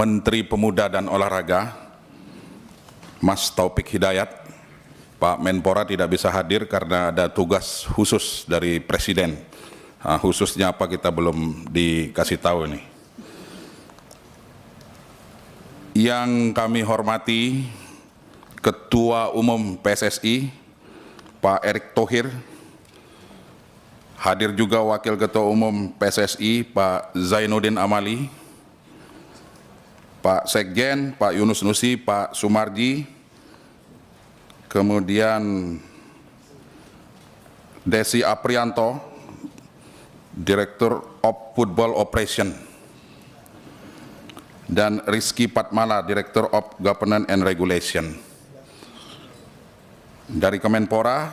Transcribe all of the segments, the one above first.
Menteri Pemuda dan Olahraga, Mas Taufik Hidayat. Pak Menpora tidak bisa hadir karena ada tugas khusus dari Presiden. Khususnya apa kita belum dikasih tahu ini. Yang kami hormati Ketua Umum PSSI, Pak Erick Thohir. Hadir juga Wakil Ketua Umum PSSI, Pak Zainuddin Amali. Pak Sekjen, Pak Yunus Nusi, Pak Sumarji, kemudian Desi Aprianto, Direktur of Football Operation, dan Rizky Patmala, Direktur of Governance and Regulation. Dari Kemenpora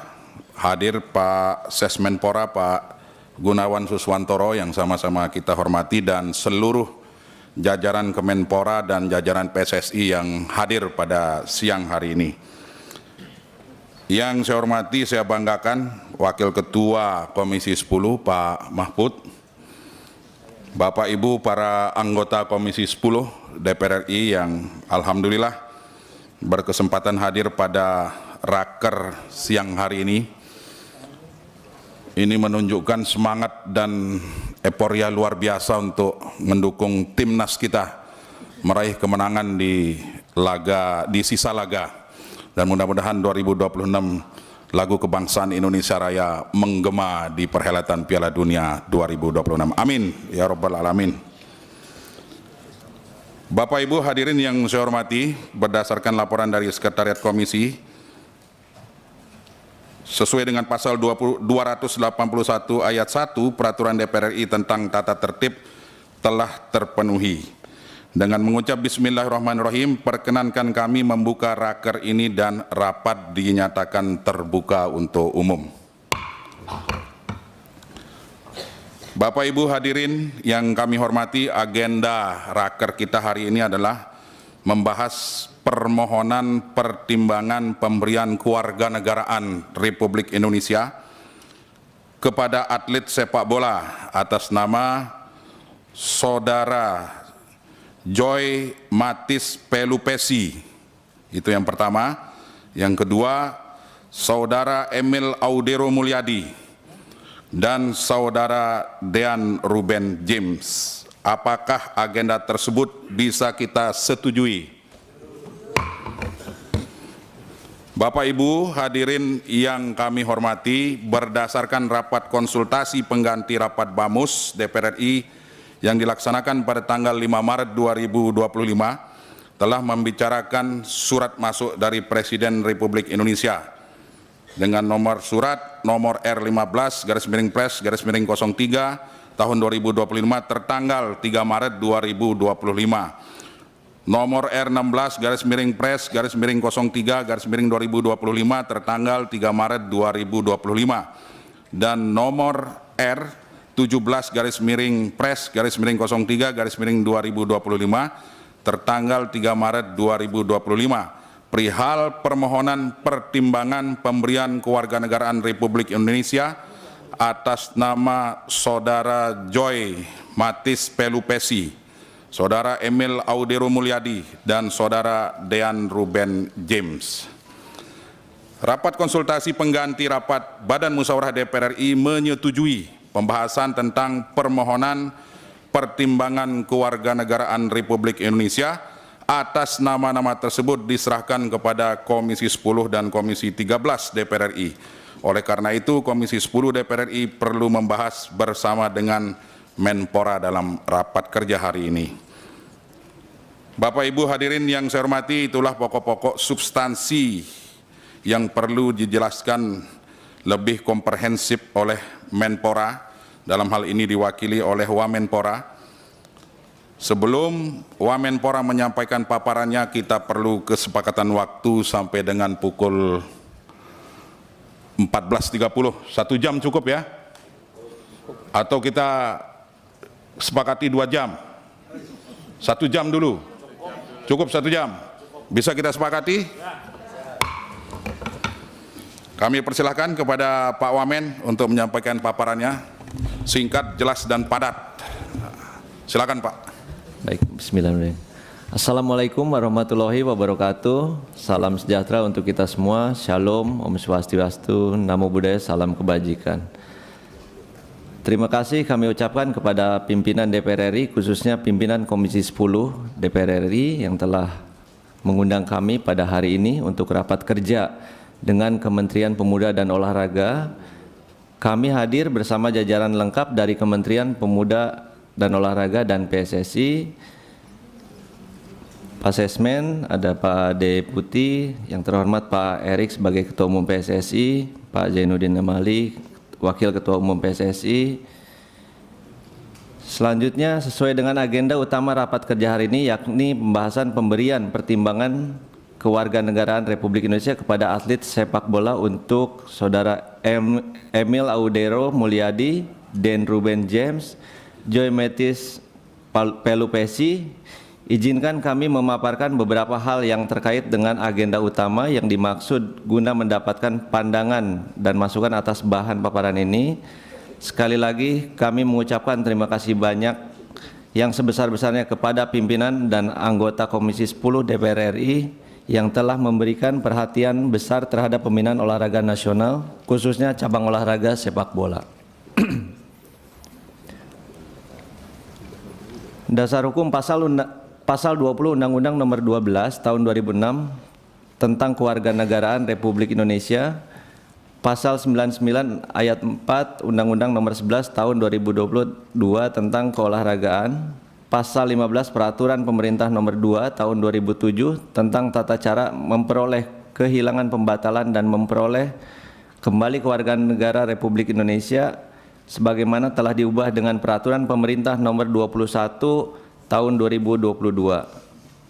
hadir Pak Sesmenpora, Pak Gunawan Suswantoro yang sama-sama kita hormati, dan seluruh jajaran Kemenpora dan jajaran PSSI yang hadir pada siang hari ini. Yang saya hormati, saya banggakan Wakil Ketua Komisi 10 Pak Mahfud, Bapak Ibu para anggota Komisi 10 DPR RI yang alhamdulillah berkesempatan hadir pada raker siang hari ini. Ini menunjukkan semangat dan euforia luar biasa untuk mendukung timnas kita meraih kemenangan di sisa laga, dan mudah-mudahan 2026 lagu kebangsaan Indonesia Raya menggema di perhelatan Piala Dunia 2026. Amin ya Rabbal Alamin. Bapak Ibu hadirin yang saya hormati, berdasarkan laporan dari Sekretariat Komisi, sesuai dengan pasal 281 ayat 1 Peraturan DPR RI tentang tata tertib telah terpenuhi. Dengan mengucap Bismillahirrahmanirrahim, perkenankan kami membuka raker ini dan rapat dinyatakan terbuka untuk umum. Bapak Ibu hadirin yang kami hormati, agenda raker kita hari ini adalah membahas permohonan pertimbangan pemberian kewarganegaraan Republik Indonesia kepada atlet sepak bola atas nama Saudara Joy Matis Pelupesi. Itu yang pertama. Yang kedua, Saudara Emil Audero Mulyadi dan Saudara Dean Ruben James. Apakah agenda tersebut bisa kita setujui? Bapak Ibu hadirin yang kami hormati, berdasarkan rapat konsultasi pengganti rapat BAMUS DPR RI yang dilaksanakan pada tanggal 5 Maret 2025, telah membicarakan surat masuk dari Presiden Republik Indonesia dengan nomor surat nomor R15/Pres/03 tahun 2025 tertanggal 3 Maret 2025. Nomor R16/Pres/03/2025 tertanggal 3 Maret 2025 dan nomor R17/Pres/03/2025 tertanggal 3 Maret 2025 perihal permohonan pertimbangan pemberian kewarganegaraan Republik Indonesia atas nama Saudara Joy Matis Pelupesi, Saudara Emil Audero Mulyadi, dan Saudara Dean Ruben James. Rapat konsultasi pengganti rapat Badan Musyawarah DPR RI menyetujui pembahasan tentang permohonan pertimbangan kewarganegaraan Republik Indonesia atas nama-nama tersebut diserahkan kepada Komisi 10 dan Komisi 13 DPR RI. Oleh karena itu, Komisi 10 DPR RI perlu membahas bersama dengan Menpora dalam rapat kerja hari ini. Bapak Ibu hadirin yang saya hormati, itulah pokok-pokok substansi yang perlu dijelaskan lebih komprehensif oleh Menpora, dalam hal ini diwakili oleh Wamenpora. Sebelum Wamenpora menyampaikan paparannya, kita perlu kesepakatan waktu sampai dengan pukul 14.30. 1 jam cukup ya? Atau kita sepakati 2 jam? 1 jam dulu? Cukup 1 jam? Bisa kita sepakati? Kami persilahkan kepada Pak Wamen untuk menyampaikan paparannya, singkat, jelas, dan padat. Silakan Pak. Baik, bismillahirrahmanirrahim. Assalamualaikum warahmatullahi wabarakatuh. Salam sejahtera untuk kita semua. Shalom, Om Swastiastu, Namo Buddhaya, salam kebajikan. Terima kasih kami ucapkan kepada pimpinan DPR RI, khususnya pimpinan Komisi 10 DPR RI yang telah mengundang kami pada hari ini untuk rapat kerja dengan Kementerian Pemuda dan Olahraga. Kami hadir bersama jajaran lengkap dari Kementerian Pemuda dan Olahraga dan PSSI. Pak Sesmen, ada Pak Deputi, yang terhormat Pak Erik sebagai Ketua Umum PSSI, Pak Zainuddin Amali, Wakil Ketua Umum PSSI. Selanjutnya sesuai dengan agenda utama rapat kerja hari ini, yakni pembahasan pemberian pertimbangan kewarganegaraan Republik Indonesia kepada atlet sepak bola untuk Saudara Emil Audero Mulyadi, Den Ruben James, Joy Matthis Pelupesi. Izinkan kami memaparkan beberapa hal yang terkait dengan agenda utama yang dimaksud guna mendapatkan pandangan dan masukan atas bahan paparan ini. Sekali lagi kami mengucapkan terima kasih banyak yang sebesar-besarnya kepada pimpinan dan anggota Komisi 10 DPR RI yang telah memberikan perhatian besar terhadap pembinaan olahraga nasional, khususnya cabang olahraga sepak bola. Dasar hukum Pasal 20 Undang-Undang Nomor 12 Tahun 2006 tentang Kewarganegaraan Republik Indonesia, Pasal 99 Ayat 4 Undang-Undang Nomor 11 Tahun 2022 tentang Keolahragaan, Pasal 15 Peraturan Pemerintah Nomor 2 Tahun 2007 tentang tata cara memperoleh kehilangan pembatalan dan memperoleh kembali kewarganegaraan Republik Indonesia sebagaimana telah diubah dengan Peraturan Pemerintah Nomor 21 Tahun 2022.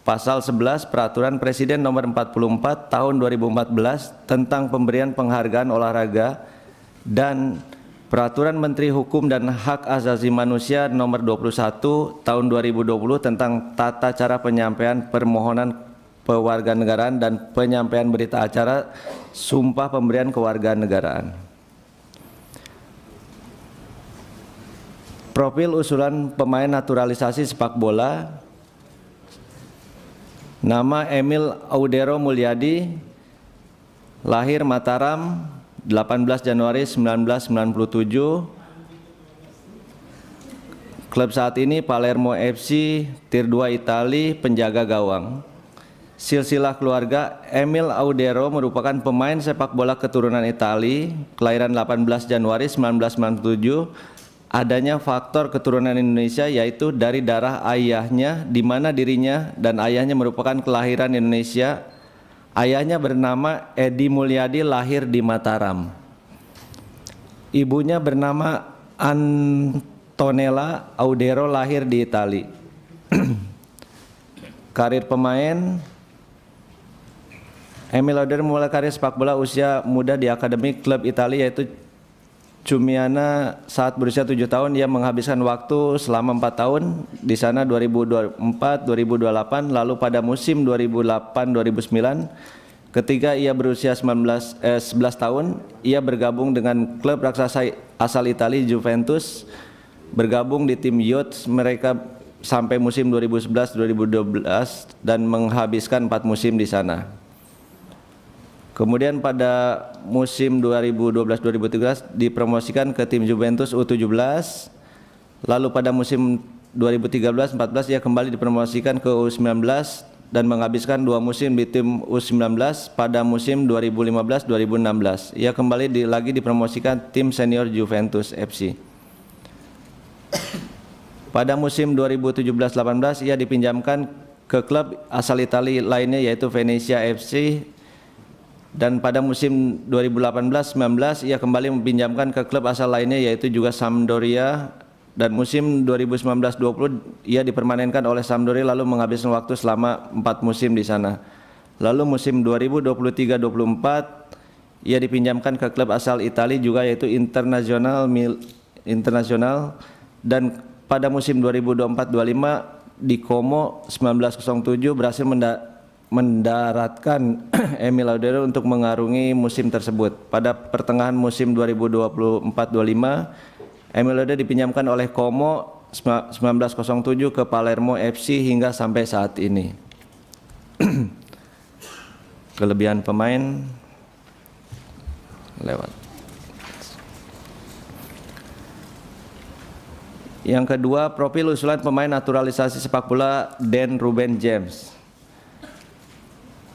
Pasal 11 Peraturan Presiden Nomor 44 Tahun 2014 tentang pemberian penghargaan olahraga dan Peraturan Menteri Hukum dan Hak Asasi Manusia Nomor 21 Tahun 2020 tentang tata cara penyampaian permohonan kewarganegaraan dan penyampaian berita acara sumpah pemberian kewarganegaraan. Profil usulan pemain naturalisasi sepak bola. Nama Emil Audero Mulyadi, lahir Mataram 18 Januari 1997. Klub saat ini Palermo FC, Tier 2 Itali, penjaga gawang. Silsilah keluarga, Emil Audero merupakan pemain sepak bola keturunan Itali, kelahiran 18 Januari 1997. Adanya faktor keturunan Indonesia yaitu dari darah ayahnya, di mana dirinya dan ayahnya merupakan kelahiran Indonesia. Ayahnya bernama Edi Mulyadi, lahir di Mataram. Ibunya bernama Antonella Audero, lahir di Itali. Karir pemain, Emil Audero memulai karir sepak bola usia muda di akademi klub Italia yaitu Ciumiana. Saat berusia 7 tahun ia menghabiskan waktu selama 4 tahun di sana 2004-2028, lalu pada musim 2008-2009 ketika ia berusia 11 tahun ia bergabung dengan klub raksasa asal Italia Juventus, bergabung di tim youth mereka sampai musim 2011-2012 dan menghabiskan 4 musim di sana. Kemudian pada musim 2012-2013 dipromosikan ke tim Juventus U17. Lalu pada musim 2013-14 ia kembali dipromosikan ke U19 dan menghabiskan 2 musim di tim U19. Pada musim 2015-2016 ia kembali lagi dipromosikan tim senior Juventus FC. Pada musim 2017-18 ia dipinjamkan ke klub asal Italia lainnya yaitu Venezia FC. Dan pada musim 2018-19 ia kembali dipinjamkan ke klub asal lainnya yaitu juga Sampdoria, dan musim 2019-20 ia dipermanenkan oleh Sampdoria lalu menghabiskan waktu selama 4 musim di sana. Lalu musim 2023-24 ia dipinjamkan ke klub asal Italia juga yaitu Internazionale dan pada musim 2024-25 di Como 1907 berhasil mendaratkan Emil Audero untuk mengarungi musim tersebut. Pada pertengahan musim 2024-25, Emil Audero dipinjamkan oleh Como 1907 ke Palermo FC hingga sampai saat ini. Kelebihan pemain lewat. Yang kedua, profil usulan pemain naturalisasi sepak bola Dan Ruben James.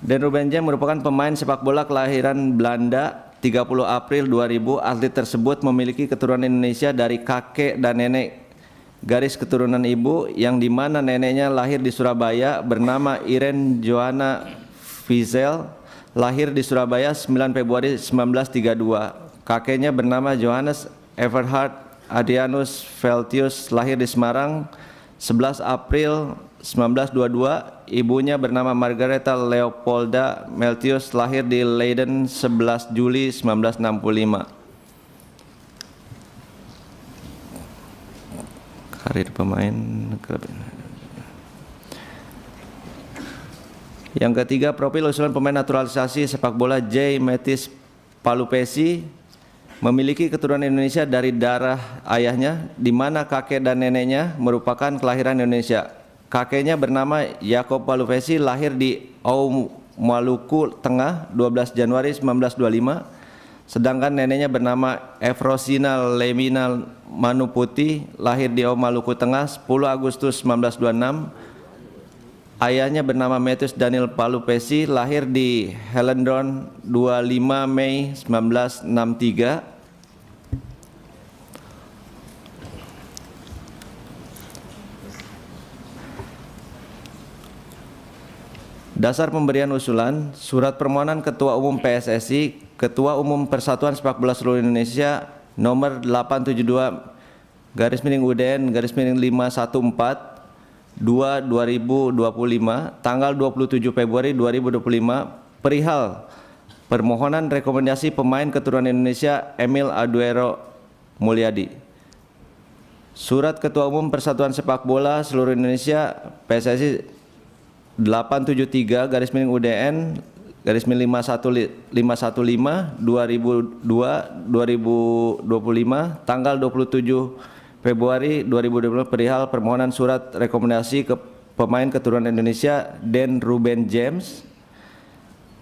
Dan Ruben James merupakan pemain sepak bola kelahiran Belanda 30 April 2000. Atlet tersebut memiliki keturunan Indonesia dari kakek dan nenek garis keturunan ibu, yang dimana neneknya lahir di Surabaya bernama Irene Johanna Wiesel, lahir di Surabaya 9 Februari 1932. Kakeknya bernama Johannes Everhard Adrianus Veltius, lahir di Semarang 11 April 1922. Ibunya bernama Margareta Leopolda Meltius, lahir di Leiden 11 Juli 1965. Karir pemain. Yang ketiga, profil usulan pemain naturalisasi sepak bola J. Metis Palupesi, memiliki keturunan Indonesia dari darah ayahnya, di mana kakek dan neneknya merupakan kelahiran Indonesia. Kakeknya bernama Yakob Palupesi, lahir di Au, Maluku Tengah 12 Januari 1925. Sedangkan neneknya bernama Efrosina Lemina Manuputi, lahir di Au, Maluku Tengah 10 Agustus 1926. Ayahnya bernama Metius Daniel Palupesi, lahir di Hellendoorn 25 Mei 1963. Dasar pemberian usulan, surat permohonan Ketua Umum PSSI, Ketua Umum Persatuan Sepak Bola Seluruh Indonesia nomor 872/UDN-514/2/2025 tanggal 27 Februari 2025 perihal permohonan rekomendasi pemain keturunan Indonesia Emil Audero Mulyadi. Surat Ketua Umum Persatuan Sepak Bola Seluruh Indonesia PSSI 873/515/2025 tanggal 27 Februari 2020 perihal permohonan surat rekomendasi ke pemain keturunan Indonesia Dan Ruben James.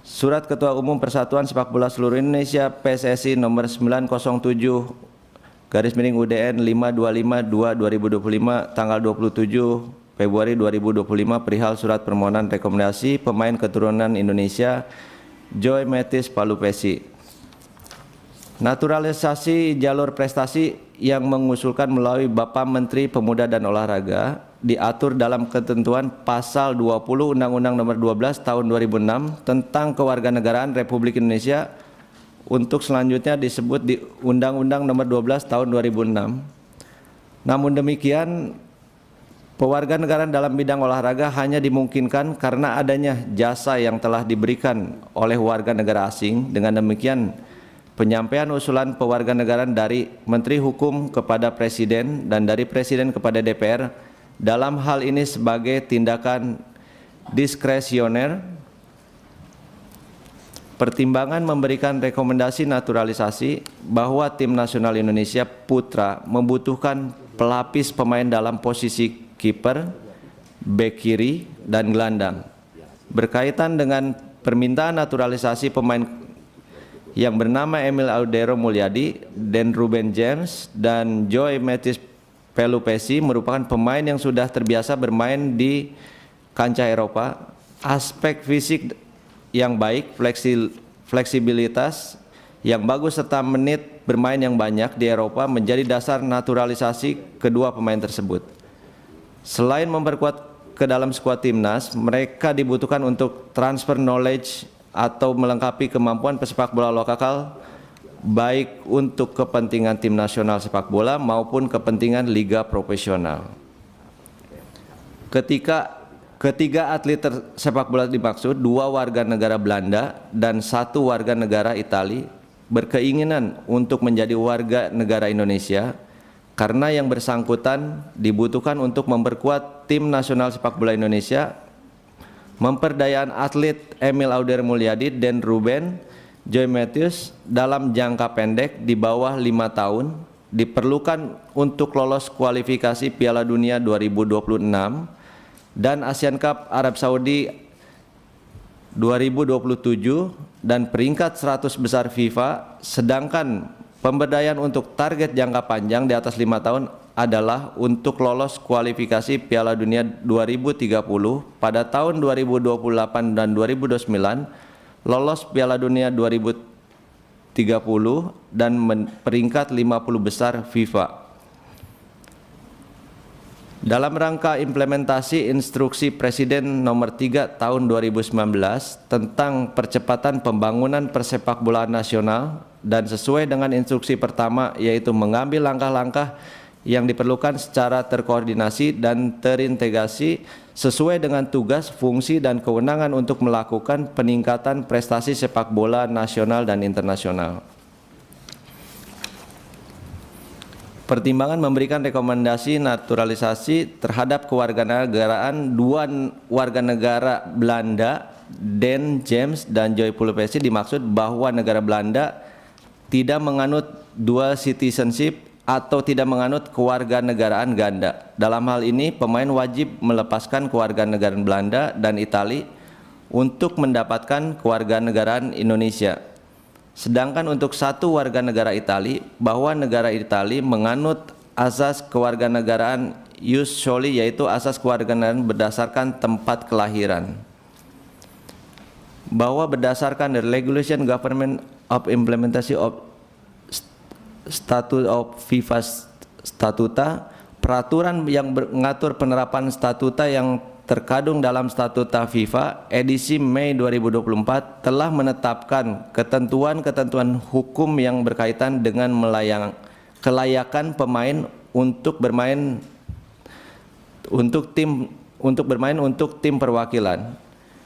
Surat Ketua Umum Persatuan Sepak Bola Seluruh Indonesia PSSI nomor 907/UDN-525/2/2025 tanggal 27 Februari 2025 perihal surat permohonan rekomendasi pemain keturunan Indonesia Joy Metis Palupesi. Naturalisasi jalur prestasi yang mengusulkan melalui Bapak Menteri Pemuda dan Olahraga diatur dalam ketentuan pasal 20 Undang-Undang Nomor 12 Tahun 2006 tentang Kewarganegaraan Republik Indonesia, untuk selanjutnya disebut di Undang-Undang Nomor 12 Tahun 2006. Namun demikian, pewarganegaraan dalam bidang olahraga hanya dimungkinkan karena adanya jasa yang telah diberikan oleh warga negara asing. Dengan demikian, penyampaian usulan pewarganegaraan dari Menteri Hukum kepada Presiden dan dari Presiden kepada DPR dalam hal ini sebagai tindakan diskresioner. Pertimbangan memberikan rekomendasi naturalisasi bahwa tim nasional Indonesia Putra membutuhkan pelapis pemain dalam posisi kiper, bek kiri, dan gelandang. Berkaitan dengan permintaan naturalisasi pemain yang bernama Emil Audero Mulyadi, Dan Ruben James, dan Joy Metis Palupesi merupakan pemain yang sudah terbiasa bermain di kancah Eropa. Aspek fisik yang baik, fleksibilitas yang bagus, serta menit bermain yang banyak di Eropa menjadi dasar naturalisasi kedua pemain tersebut. Selain memperkuat ke dalam skuad timnas, mereka dibutuhkan untuk transfer knowledge atau melengkapi kemampuan pesepak bola lokal, baik untuk kepentingan tim nasional sepak bola maupun kepentingan liga profesional. Ketiga atlet sepak bola dimaksud, 2 warga negara Belanda dan 1 warga negara Italia, berkeinginan untuk menjadi warga negara Indonesia karena yang bersangkutan dibutuhkan untuk memperkuat tim nasional sepak bola Indonesia. Memperdayaan atlet Emil Audero Mulyadi dan Ruben Joy Metis dalam jangka pendek di bawah 5 tahun diperlukan untuk lolos kualifikasi Piala Dunia 2026 dan Asian Cup Arab Saudi 2027 dan peringkat 100 besar FIFA, sedangkan pemberdayaan untuk target jangka panjang di atas 5 tahun adalah untuk lolos kualifikasi Piala Dunia 2030 pada tahun 2028 dan 2029, lolos Piala Dunia 2030 dan peringkat 50 besar FIFA. Dalam rangka implementasi Instruksi Presiden Nomor 3 Tahun 2019 tentang percepatan pembangunan persepakbolaan nasional dan sesuai dengan instruksi pertama, yaitu mengambil langkah-langkah yang diperlukan secara terkoordinasi dan terintegrasi sesuai dengan tugas, fungsi, dan kewenangan untuk melakukan peningkatan prestasi sepak bola nasional dan internasional. Pertimbangan memberikan rekomendasi naturalisasi terhadap kewarganegaraan dua warga negara Belanda, Dan James dan Joy Pulpesi, dimaksud bahwa negara Belanda tidak menganut dual citizenship atau tidak menganut kewarganegaraan ganda. Dalam hal ini, pemain wajib melepaskan kewarganegaraan Belanda dan Italia untuk mendapatkan kewarganegaraan Indonesia. Sedangkan untuk satu warga negara Italia, bahwa negara Italia menganut asas kewarganegaraan ius soli, yaitu asas kewarganegaraan berdasarkan tempat kelahiran. Bahwa berdasarkan the Regulation Government of Implementation of Statute of FIFA Statuta, peraturan yang mengatur penerapan statuta yang terkandung dalam Statuta FIFA edisi Mei 2024 telah menetapkan ketentuan-ketentuan hukum yang berkaitan dengan kelayakan pemain untuk bermain untuk tim perwakilan.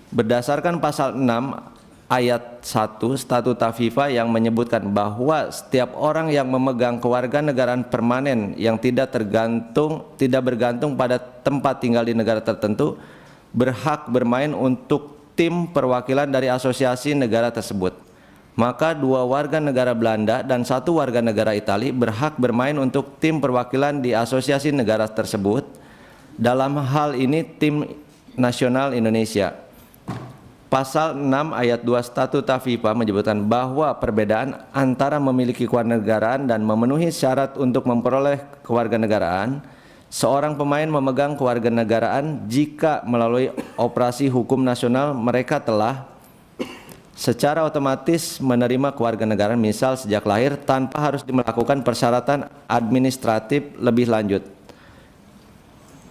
Berdasarkan pasal 6 ayat 1 Statuta FIFA yang menyebutkan bahwa setiap orang yang memegang kewarganegaraan permanen yang tidak bergantung pada tempat tinggal di negara tertentu berhak bermain untuk tim perwakilan dari asosiasi negara tersebut. Maka dua warga negara Belanda dan satu warga negara Italia berhak bermain untuk tim perwakilan di asosiasi negara tersebut. Dalam hal ini tim nasional Indonesia. Pasal 6 ayat 2 Statuta FIFA menyebutkan bahwa perbedaan antara memiliki kewarganegaraan dan memenuhi syarat untuk memperoleh kewarganegaraan, seorang pemain memegang kewarganegaraan jika melalui operasi hukum nasional mereka telah secara otomatis menerima kewarganegaraan, misal sejak lahir, tanpa harus melakukan persyaratan administratif lebih lanjut.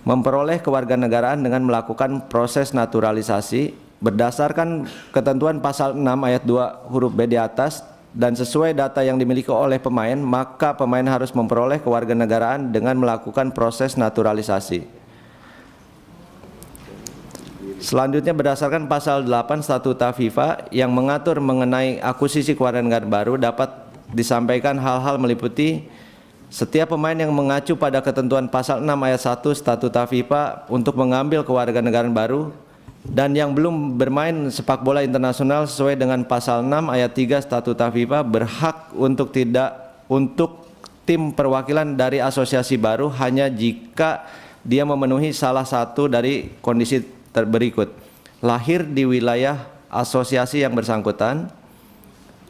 Memperoleh kewarganegaraan dengan melakukan proses naturalisasi berdasarkan ketentuan pasal 6 ayat 2 huruf B di atas dan sesuai data yang dimiliki oleh pemain, maka pemain harus memperoleh kewarganegaraan dengan melakukan proses naturalisasi. Selanjutnya, berdasarkan pasal 8 Statuta FIFA yang mengatur mengenai akuisisi kewarganegaraan baru, dapat disampaikan hal-hal meliputi setiap pemain yang mengacu pada ketentuan pasal 6 ayat 1 Statuta FIFA untuk mengambil kewarganegaraan baru dan yang belum bermain sepak bola internasional sesuai dengan pasal 6 ayat 3 Statuta FIFA berhak untuk tim perwakilan dari asosiasi baru hanya jika dia memenuhi salah satu dari kondisi berikut: lahir di wilayah asosiasi yang bersangkutan,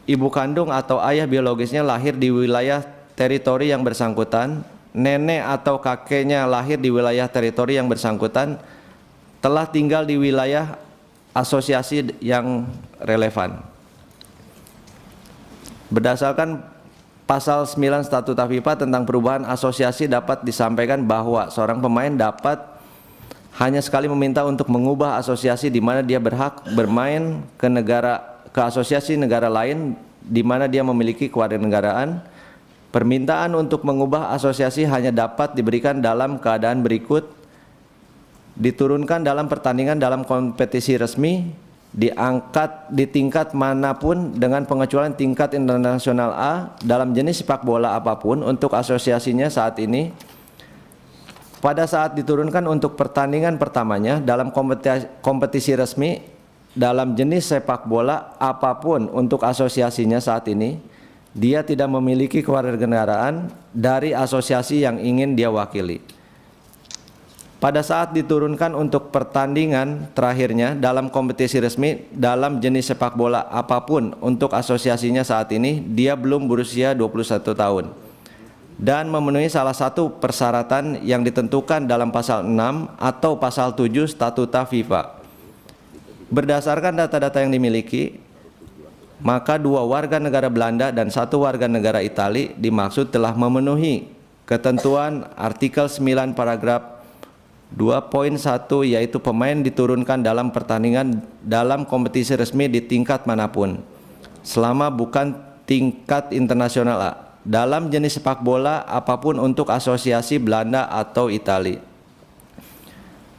ibu kandung atau ayah biologisnya lahir di wilayah teritori yang bersangkutan, nenek atau kakeknya lahir di wilayah teritori yang bersangkutan, telah tinggal di wilayah asosiasi yang relevan. Berdasarkan pasal 9 Statuta FIFA tentang perubahan asosiasi, dapat disampaikan bahwa seorang pemain dapat hanya sekali meminta untuk mengubah asosiasi di mana dia berhak bermain ke asosiasi negara lain di mana dia memiliki kewarganegaraan. Permintaan untuk mengubah asosiasi hanya dapat diberikan dalam keadaan berikut: diturunkan dalam pertandingan dalam kompetisi resmi, diangkat di tingkat manapun dengan pengecualian tingkat internasional A dalam jenis sepak bola apapun untuk asosiasinya saat ini. Pada saat diturunkan untuk pertandingan pertamanya dalam kompetisi resmi dalam jenis sepak bola apapun untuk asosiasinya saat ini, dia tidak memiliki kewarganegaraan dari asosiasi yang ingin dia wakili. Pada saat diturunkan untuk pertandingan terakhirnya dalam kompetisi resmi dalam jenis sepak bola apapun untuk asosiasinya saat ini, dia belum berusia 21 tahun dan memenuhi salah satu persyaratan yang ditentukan dalam pasal 6 atau pasal 7 Statuta FIFA. Berdasarkan data-data yang dimiliki, maka 2 warga negara Belanda dan 1 warga negara Italia dimaksud telah memenuhi ketentuan artikel 9 paragraf 2.1, yaitu pemain diturunkan dalam pertandingan dalam kompetisi resmi di tingkat manapun selama bukan tingkat internasional A, dalam jenis sepak bola apapun untuk asosiasi Belanda atau Italia.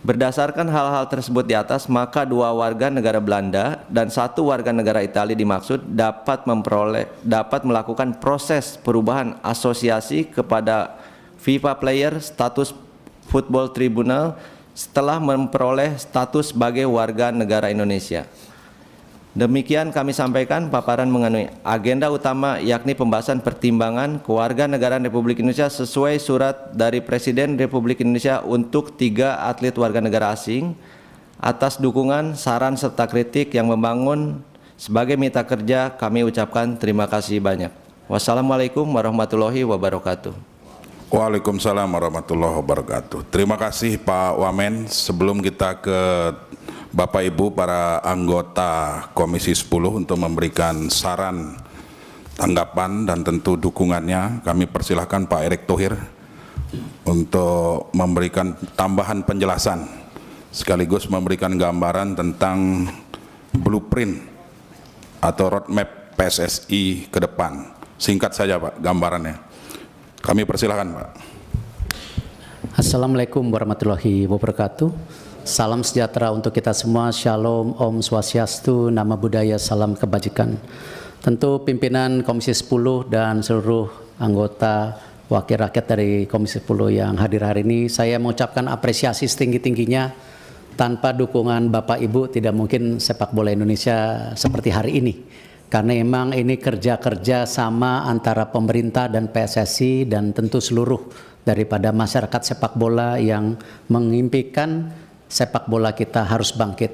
Berdasarkan hal-hal tersebut di atas, maka 2 warga negara Belanda dan 1 warga negara Italia dimaksud dapat melakukan proses perubahan asosiasi kepada FIFA Player Status Football Tribunal setelah memperoleh status sebagai warga negara Indonesia. Demikian kami sampaikan paparan mengenai agenda utama, yakni pembahasan pertimbangan kewarganegaraan Republik Indonesia sesuai surat dari Presiden Republik Indonesia untuk 3 atlet warga negara asing. Atas dukungan, saran serta kritik yang membangun sebagai mitra kerja, kami ucapkan terima kasih banyak. Wassalamualaikum warahmatullahi wabarakatuh. Waalaikumsalam warahmatullahi wabarakatuh. Terima kasih Pak Wamen. Sebelum kita ke Bapak Ibu para anggota Komisi 10 untuk memberikan saran, tanggapan dan tentu dukungannya, kami persilahkan Pak Erick Thohir untuk memberikan tambahan penjelasan sekaligus memberikan gambaran tentang blueprint atau roadmap PSSI ke depan. Singkat saja Pak gambarannya. Kami persilahkan Pak. Assalamualaikum warahmatullahi wabarakatuh. Salam sejahtera untuk kita semua. Shalom, Om Swastiastu, Nama Budaya, Salam Kebajikan. Tentu pimpinan Komisi 10 dan seluruh anggota wakil rakyat dari Komisi 10 yang hadir hari ini, saya mengucapkan apresiasi setinggi-tingginya. Tanpa dukungan Bapak Ibu tidak mungkin sepak bola Indonesia seperti hari ini. Karena memang ini kerja-kerja sama antara pemerintah dan PSSI dan tentu seluruh daripada masyarakat sepak bola yang mengimpikan sepak bola kita harus bangkit.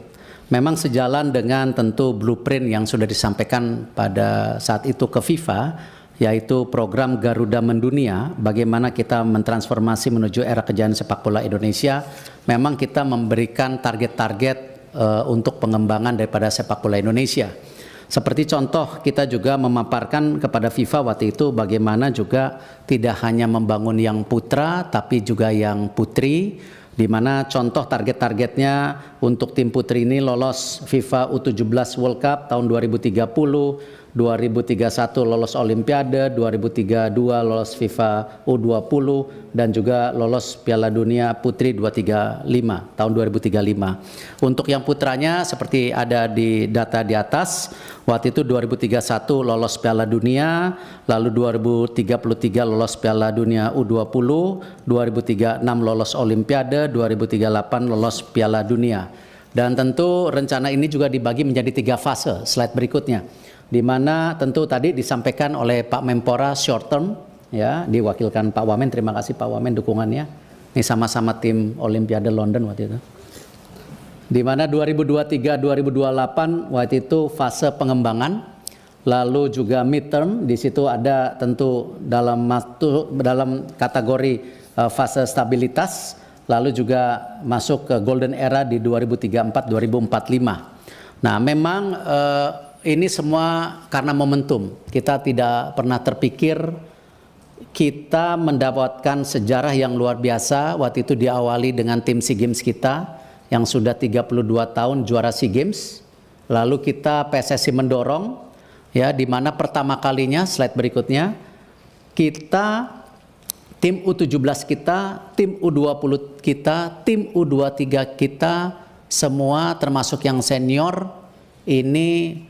Memang sejalan dengan tentu blueprint yang sudah disampaikan pada saat itu ke FIFA, yaitu program Garuda Mendunia, bagaimana kita mentransformasi menuju era kejayaan sepak bola Indonesia. Memang kita memberikan target-target untuk pengembangan daripada sepak bola Indonesia. Seperti contoh, kita juga memaparkan kepada FIFA waktu itu bagaimana juga tidak hanya membangun yang putra tapi juga yang putri, di mana contoh target-targetnya untuk tim putri ini lolos FIFA U17 World Cup tahun 2030, 2031 lolos Olimpiade, 2032 lolos FIFA U20 dan juga lolos Piala Dunia Putri 235 tahun 2035. Untuk yang putranya seperti ada di data di atas, waktu itu 2031 lolos Piala Dunia, lalu 2033 lolos Piala Dunia U20, 2036 lolos Olimpiade, 2038 lolos Piala Dunia. Dan tentu rencana ini juga dibagi menjadi 3 fase, slide berikutnya. Di mana tentu tadi disampaikan oleh Pak Menpora short term, ya, diwakilkan Pak Wamen. Terima kasih Pak Wamen dukungannya. Ini sama-sama tim Olimpiade London waktu itu. Di mana 2023-2028 waktu itu fase pengembangan, lalu juga midterm. Di situ ada tentu dalam kategori fase stabilitas, lalu juga masuk ke golden era di 2034-2045. Nah, memang ini semua karena momentum. Kita tidak pernah terpikir kita mendapatkan sejarah yang luar biasa. Waktu itu diawali dengan tim SEA Games kita yang sudah 32 tahun juara SEA Games. Lalu kita PSSI mendorong, ya, di mana pertama kalinya, slide berikutnya, kita tim U17 kita, tim U20 kita, tim U23 kita, semua termasuk yang senior ini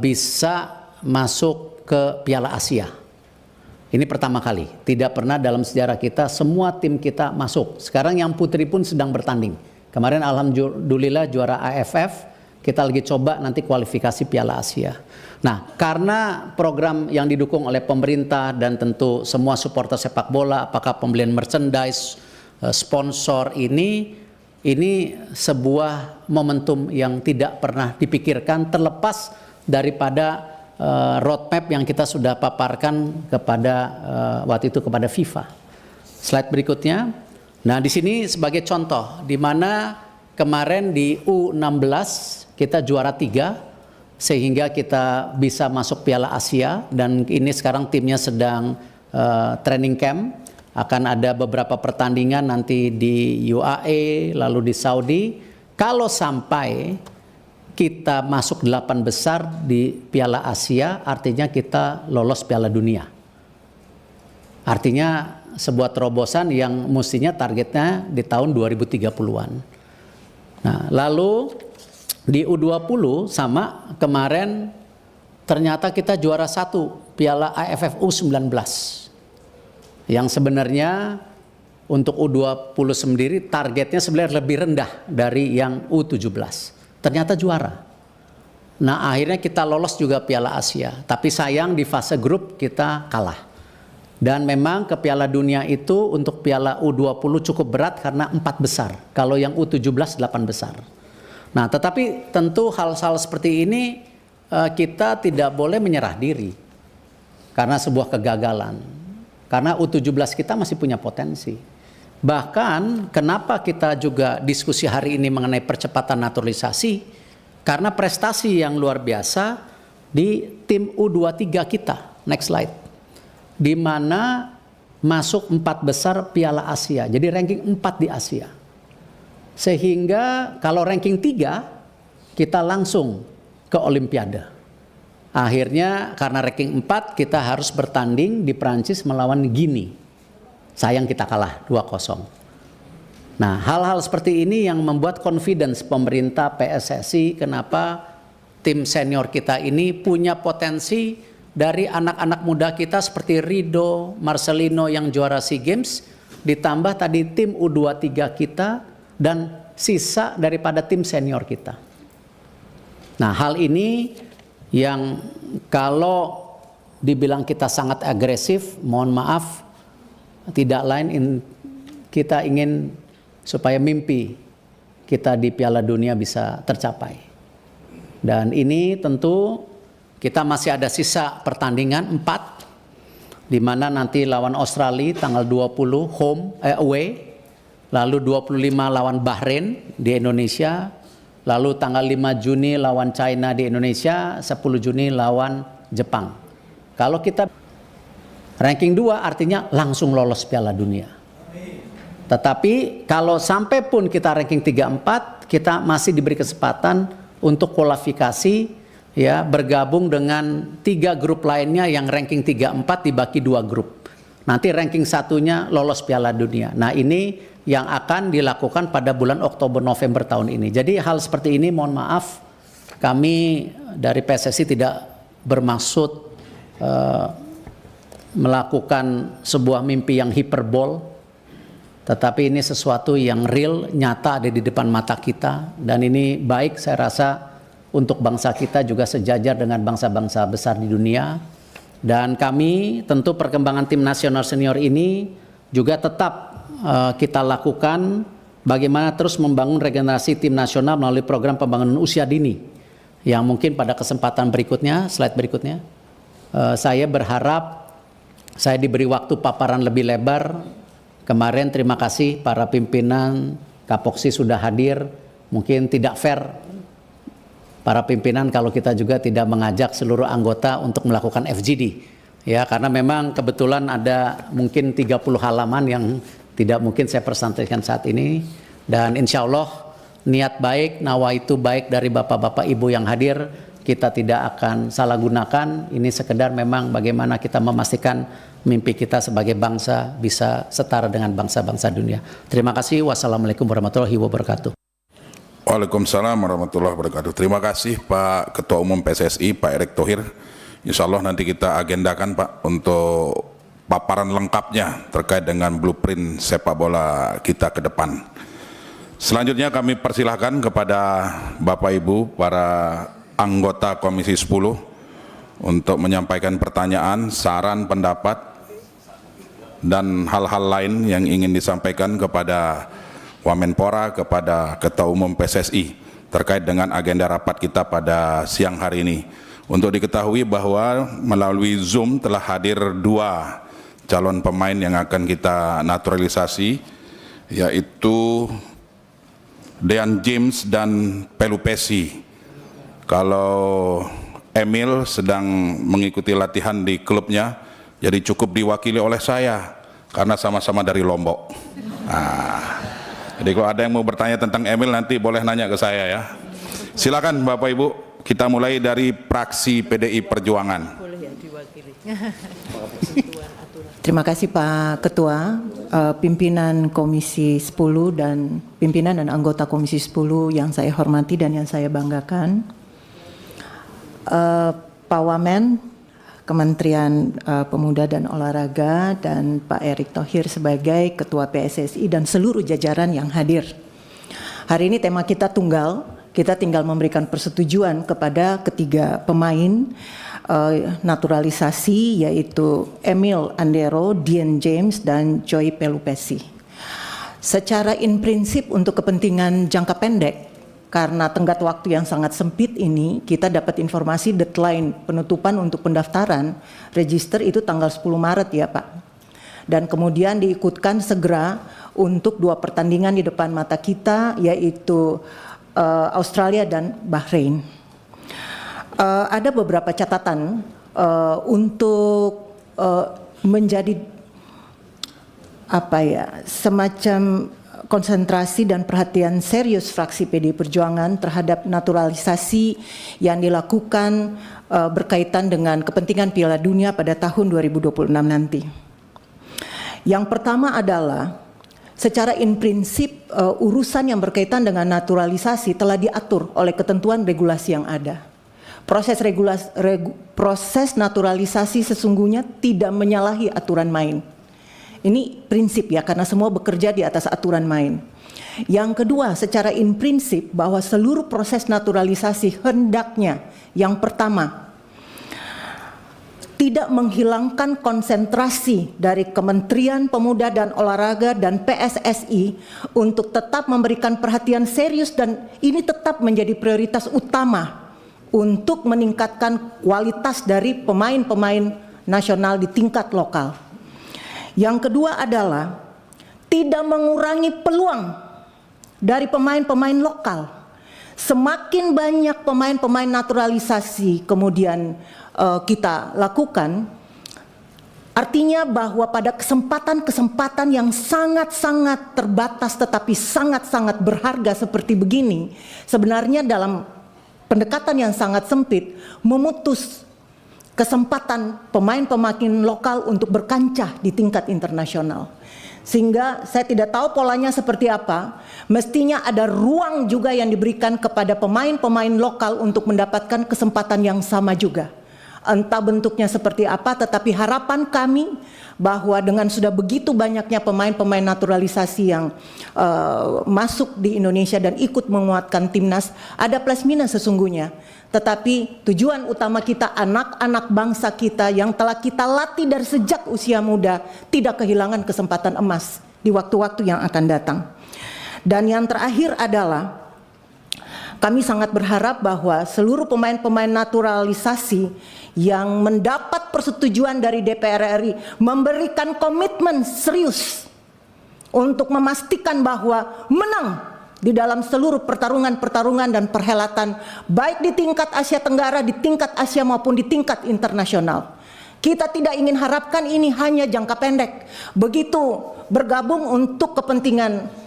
bisa masuk ke Piala Asia. Ini pertama kali, tidak pernah dalam sejarah kita semua tim kita masuk. Sekarang yang putri pun sedang bertanding. Kemarin alhamdulillah juara AFF, kita lagi coba nanti kualifikasi Piala Asia. Nah, karena program yang didukung oleh pemerintah dan tentu semua supporter sepak bola, apakah pembelian merchandise, sponsor ini sebuah momentum yang tidak pernah dipikirkan terlepas daripada roadmap yang kita sudah paparkan kepada waktu itu kepada FIFA. Slide berikutnya. Nah, di sini sebagai contoh di mana kemarin di U16 kita juara 3 sehingga kita bisa masuk Piala Asia, dan ini sekarang timnya sedang training camp. Akan ada beberapa pertandingan nanti di UAE lalu di Saudi. Kalau sampai kita masuk 8 besar di Piala Asia, artinya kita lolos Piala Dunia. Artinya sebuah terobosan yang mestinya targetnya di tahun 2030-an. Nah, lalu di U20 sama kemarin ternyata kita juara 1 Piala AFF U19. Yang sebenarnya untuk U20 sendiri targetnya sebenarnya lebih rendah dari yang U17. Ternyata juara. Nah, akhirnya kita lolos juga Piala Asia. Tapi sayang di fase grup kita kalah. Dan memang ke Piala Dunia itu untuk Piala U20 cukup berat karena 4 besar. Kalau yang U17 8 besar. Nah, tetapi tentu hal-hal seperti ini kita tidak boleh menyerah diri. Karena sebuah kegagalan. Karena U17 kita masih punya potensi. Bahkan kenapa kita juga diskusi hari ini mengenai percepatan naturalisasi, karena prestasi yang luar biasa di tim U23 kita. Next slide. Di mana masuk 4 besar Piala Asia. Jadi ranking 4 di Asia. Sehingga kalau ranking 3 kita langsung ke Olimpiade. Akhirnya karena ranking 4 kita harus bertanding di Prancis melawan Guinea. Sayang kita kalah 2-0. Nah, hal-hal seperti ini yang membuat confidence pemerintah PSSI kenapa tim senior kita ini punya potensi dari anak-anak muda kita seperti Rido, Marcelino yang juara SEA Games, ditambah tadi tim U23 kita dan sisa daripada tim senior kita. Nah, hal ini yang kalau dibilang kita sangat agresif, mohon maaf, tidak lain kita ingin supaya mimpi kita di Piala Dunia bisa tercapai. Dan ini tentu kita masih ada sisa pertandingan 4, di mana nanti lawan Australia tanggal 20 away, lalu 25 lawan Bahrain di Indonesia, lalu tanggal 5 Juni lawan China di Indonesia, 10 Juni lawan Jepang. Kalau kita ranking 2 artinya langsung lolos Piala Dunia. Tetapi kalau sampai pun kita ranking 3-4, kita masih diberi kesempatan untuk kualifikasi, ya, bergabung dengan 3 grup lainnya yang ranking 3-4 dibagi 2 grup. Nanti ranking 1-nya lolos Piala Dunia. Nah, ini yang akan dilakukan pada bulan Oktober November tahun ini. Jadi hal seperti ini mohon maaf, kami dari PSSI tidak bermaksud melakukan sebuah mimpi yang hiperbol, tetapi ini sesuatu yang real, nyata ada di depan mata kita, dan ini baik saya rasa untuk bangsa kita juga sejajar dengan bangsa-bangsa besar di dunia. Dan kami tentu perkembangan tim nasional senior ini juga tetap kita lakukan bagaimana terus membangun regenerasi tim nasional melalui program pembangunan usia dini yang mungkin pada kesempatan berikutnya, slide berikutnya, saya berharap saya diberi waktu paparan lebih lebar. Kemarin terima kasih para pimpinan Kapoksi sudah hadir. Mungkin tidak fair para pimpinan kalau kita juga tidak mengajak seluruh anggota untuk melakukan FGD. Ya, karena memang kebetulan ada mungkin 30 halaman yang tidak mungkin saya presentasikan saat ini. Dan insya Allah niat baik, nawaitu baik dari bapak-bapak ibu yang hadir, kita tidak akan salah gunakan. Ini sekedar memang bagaimana kita memastikan mimpi kita sebagai bangsa bisa setara dengan bangsa-bangsa dunia. Terima kasih. Wassalamualaikum warahmatullahi wabarakatuh. Waalaikumsalam warahmatullahi wabarakatuh. Terima kasih Pak Ketua Umum PSSI, Pak Erick Thohir. Insya Allah nanti kita agendakan Pak untuk paparan lengkapnya terkait dengan blueprint sepak bola kita ke depan. Selanjutnya kami persilahkan kepada Bapak Ibu para anggota Komisi 10 untuk menyampaikan pertanyaan, saran, pendapat, dan hal-hal lain yang ingin disampaikan kepada Wamenpora, kepada Ketua Umum PSSI terkait dengan agenda rapat kita pada siang hari ini. Untuk diketahui bahwa melalui Zoom telah hadir 2 calon pemain yang akan kita naturalisasi, yaitu Dean James dan Pelupesi. Kalau Emil sedang mengikuti latihan di klubnya, jadi cukup diwakili oleh saya karena sama-sama dari Lombok. Jadi kalau ada yang mau bertanya tentang Emil nanti boleh nanya ke saya ya. Silakan Bapak Ibu, kita mulai dari fraksi PDI Perjuangan. Terima kasih Pak Ketua, pimpinan Komisi 10 dan pimpinan dan anggota Komisi 10 yang saya hormati dan yang saya banggakan. Pak Wamen, Kementerian Pemuda dan Olahraga, dan Pak Erick Thohir sebagai Ketua PSSI dan seluruh jajaran yang hadir. Hari ini tema kita tunggal, kita tinggal memberikan persetujuan kepada ketiga pemain naturalisasi, yaitu Emil Andero, Dean James, dan Joy Pelupesi. Secara in prinsip untuk kepentingan jangka pendek, karena tenggat waktu yang sangat sempit ini, kita dapat informasi deadline penutupan untuk pendaftaran register itu tanggal 10 Maret ya Pak. Dan kemudian diikutkan segera untuk 2 pertandingan di depan mata kita, yaitu Australia dan Bahrain. Ada beberapa catatan untuk menjadi semacam konsentrasi dan perhatian serius fraksi PDI Perjuangan terhadap naturalisasi yang dilakukan berkaitan dengan kepentingan Piala Dunia pada tahun 2026 nanti. Yang pertama adalah secara in prinsip urusan yang berkaitan dengan naturalisasi telah diatur oleh ketentuan regulasi yang ada. Proses naturalisasi sesungguhnya tidak menyalahi aturan main. Ini prinsip ya, karena semua bekerja di atas aturan main. Yang kedua, secara in prinsip bahwa seluruh proses naturalisasi hendaknya yang pertama tidak menghilangkan konsentrasi dari Kementerian Pemuda dan Olahraga dan PSSI untuk tetap memberikan perhatian serius dan ini tetap menjadi prioritas utama untuk meningkatkan kualitas dari pemain-pemain nasional di tingkat lokal. Yang kedua adalah tidak mengurangi peluang dari pemain-pemain lokal. Semakin banyak pemain-pemain naturalisasi kemudian kita lakukan, artinya bahwa pada kesempatan-kesempatan yang sangat-sangat terbatas tetapi sangat-sangat berharga seperti begini, sebenarnya dalam pendekatan yang sangat sempit memutus kesempatan pemain-pemain lokal untuk berkancah di tingkat internasional. Sehingga saya tidak tahu polanya seperti apa, mestinya ada ruang juga yang diberikan kepada pemain-pemain lokal untuk mendapatkan kesempatan yang sama juga. Entah bentuknya seperti apa, tetapi harapan kami bahwa dengan sudah begitu banyaknya pemain-pemain naturalisasi yang masuk di Indonesia dan ikut menguatkan timnas, ada plus minus sesungguhnya. Tetapi tujuan utama kita, anak-anak bangsa kita yang telah kita latih dari sejak usia muda, tidak kehilangan kesempatan emas di waktu-waktu yang akan datang. Dan yang terakhir adalah kami sangat berharap bahwa seluruh pemain-pemain naturalisasi yang mendapat persetujuan dari DPR RI memberikan komitmen serius untuk memastikan bahwa menang di dalam seluruh pertarungan-pertarungan dan perhelatan baik di tingkat Asia Tenggara, di tingkat Asia maupun di tingkat internasional. Kita tidak ingin harapkan ini hanya jangka pendek. Begitu bergabung untuk kepentingan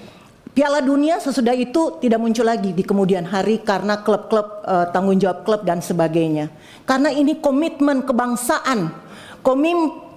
Piala Dunia, sesudah itu tidak muncul lagi di kemudian hari karena klub-klub tanggung jawab klub dan sebagainya. Karena ini komitmen kebangsaan,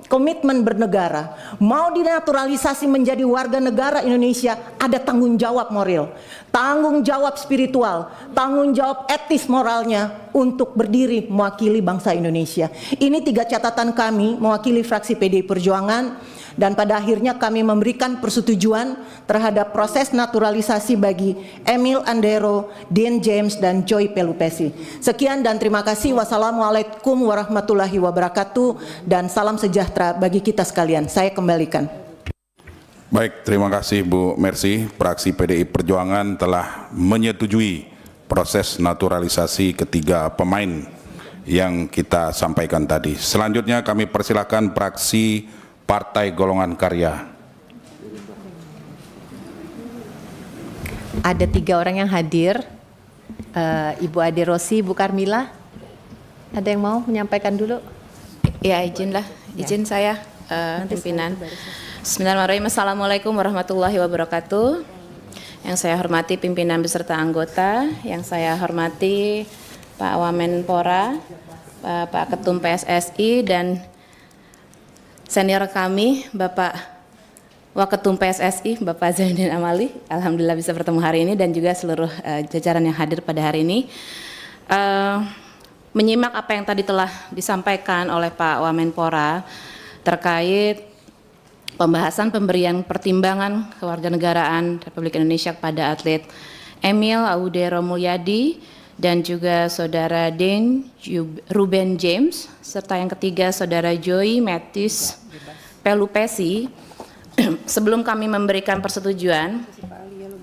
komitmen bernegara. Mau dinaturalisasi menjadi warga negara Indonesia, ada tanggung jawab moral, tanggung jawab spiritual, tanggung jawab etis moralnya untuk berdiri mewakili bangsa Indonesia. Ini 3 catatan kami mewakili fraksi PDI Perjuangan. dan pada akhirnya kami memberikan persetujuan terhadap proses naturalisasi bagi Emil Andero, Dean James, dan Joy Pelupesi. Sekian dan terima kasih. Wassalamualaikum warahmatullahi wabarakatuh dan salam sejahtera bagi kita sekalian. Saya kembalikan. Baik, terima kasih Bu Mercy. Fraksi PDI Perjuangan telah menyetujui proses naturalisasi ketiga pemain yang kita sampaikan tadi. Selanjutnya kami persilakan fraksi Partai Golongan Karya. Ada 3 orang yang hadir, Ibu Ade Rosi, Bu Karmila. Ada yang mau menyampaikan dulu? Ya, izin saya, pimpinan. Bismillahirrahmanirrahim. Assalamualaikum warahmatullahi wabarakatuh. Yang saya hormati pimpinan beserta anggota, yang saya hormati Pak Wamenpora, Pak Ketum PSSI, dan senior kami, Bapak Waketum PSSI, Bapak Zainuddin Amali. Alhamdulillah bisa bertemu hari ini dan juga seluruh jajaran yang hadir pada hari ini. Menyimak apa yang tadi telah disampaikan oleh Pak Wamenpora terkait pembahasan pemberian pertimbangan kewarganegaraan Republik Indonesia kepada atlet Emil Audero Mulyadi dan juga Saudara Dean Ruben James, serta yang ketiga Saudara Joy Matthews Pelupesi. Sebelum kami memberikan persetujuan,